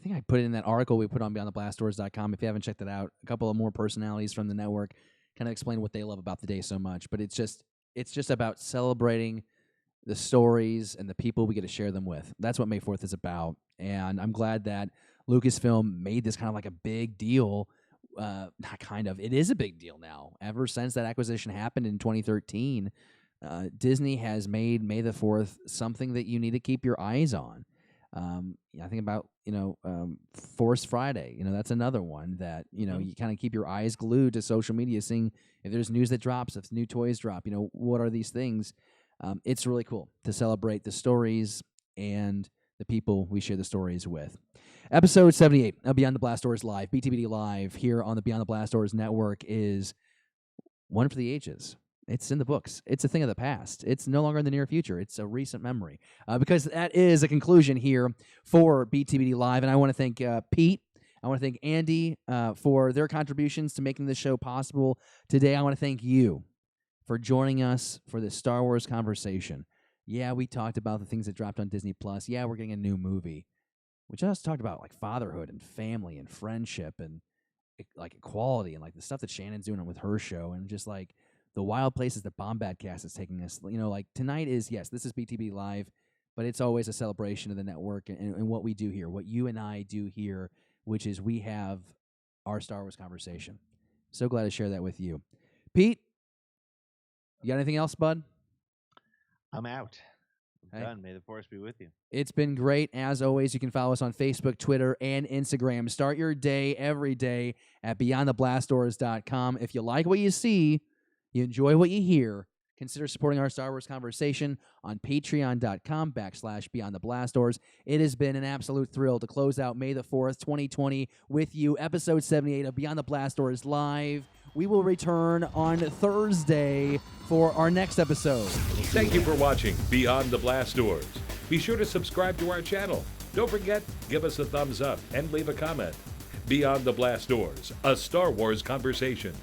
think I put it in that article we put on BeyondTheBlastDoors.com. If you haven't checked it out, a couple of more personalities from the network kind of explain what they love about the day so much. But it's just about celebrating the stories and the people we get to share them with. That's what May 4th is about. And I'm glad that Lucasfilm made this kind of like a big deal. Not kind of. It is a big deal now. Ever since that acquisition happened in 2013, Disney has made May the 4th something that you need to keep your eyes on. I think about, Force Friday. That's another one that, you kind of keep your eyes glued to social media, seeing if there's news that drops, if new toys drop, what are these things? It's really cool to celebrate the stories and the people we share the stories with. Episode 78 of Beyond the Blast Doors Live, BTBD Live, here on the Beyond the Blast Doors Network, is one for the ages. It's in the books. It's a thing of the past. It's no longer in the near future. It's a recent memory. Because that is a conclusion here for BTBD Live. And I want to thank Pete. I want to thank Andy for their contributions to making this show possible today. I want to thank you for joining us for this Star Wars conversation. Yeah, we talked about the things that dropped on Disney+. Yeah, we're getting a new movie. We just talked about like fatherhood and family and friendship and like equality and like the stuff that Shannon's doing with her show and just like the wild places that Bombadcast is taking us. Like tonight is, yes, this is BTB Live, but it's always a celebration of the network and what we do here, what you and I do here, which is we have our Star Wars conversation. So glad to share that with you. Pete, you got anything else, bud? I'm out. I'm done. May the Force be with you. It's been great. As always, you can follow us on Facebook, Twitter, and Instagram. Start your day every day at BeyondTheBlastDoors.com. If you like what you see, you enjoy what you hear, consider supporting our Star Wars conversation on patreon.com/BeyondTheBlastDoors. It has been an absolute thrill to close out May the 4th, 2020 with you. Episode 78 of Beyond the Blast Doors Live. We will return on Thursday for our next episode. Thank you for watching Beyond the Blast Doors. Be sure to subscribe to our channel. Don't forget, give us a thumbs up and leave a comment. Beyond the Blast Doors, a Star Wars conversation.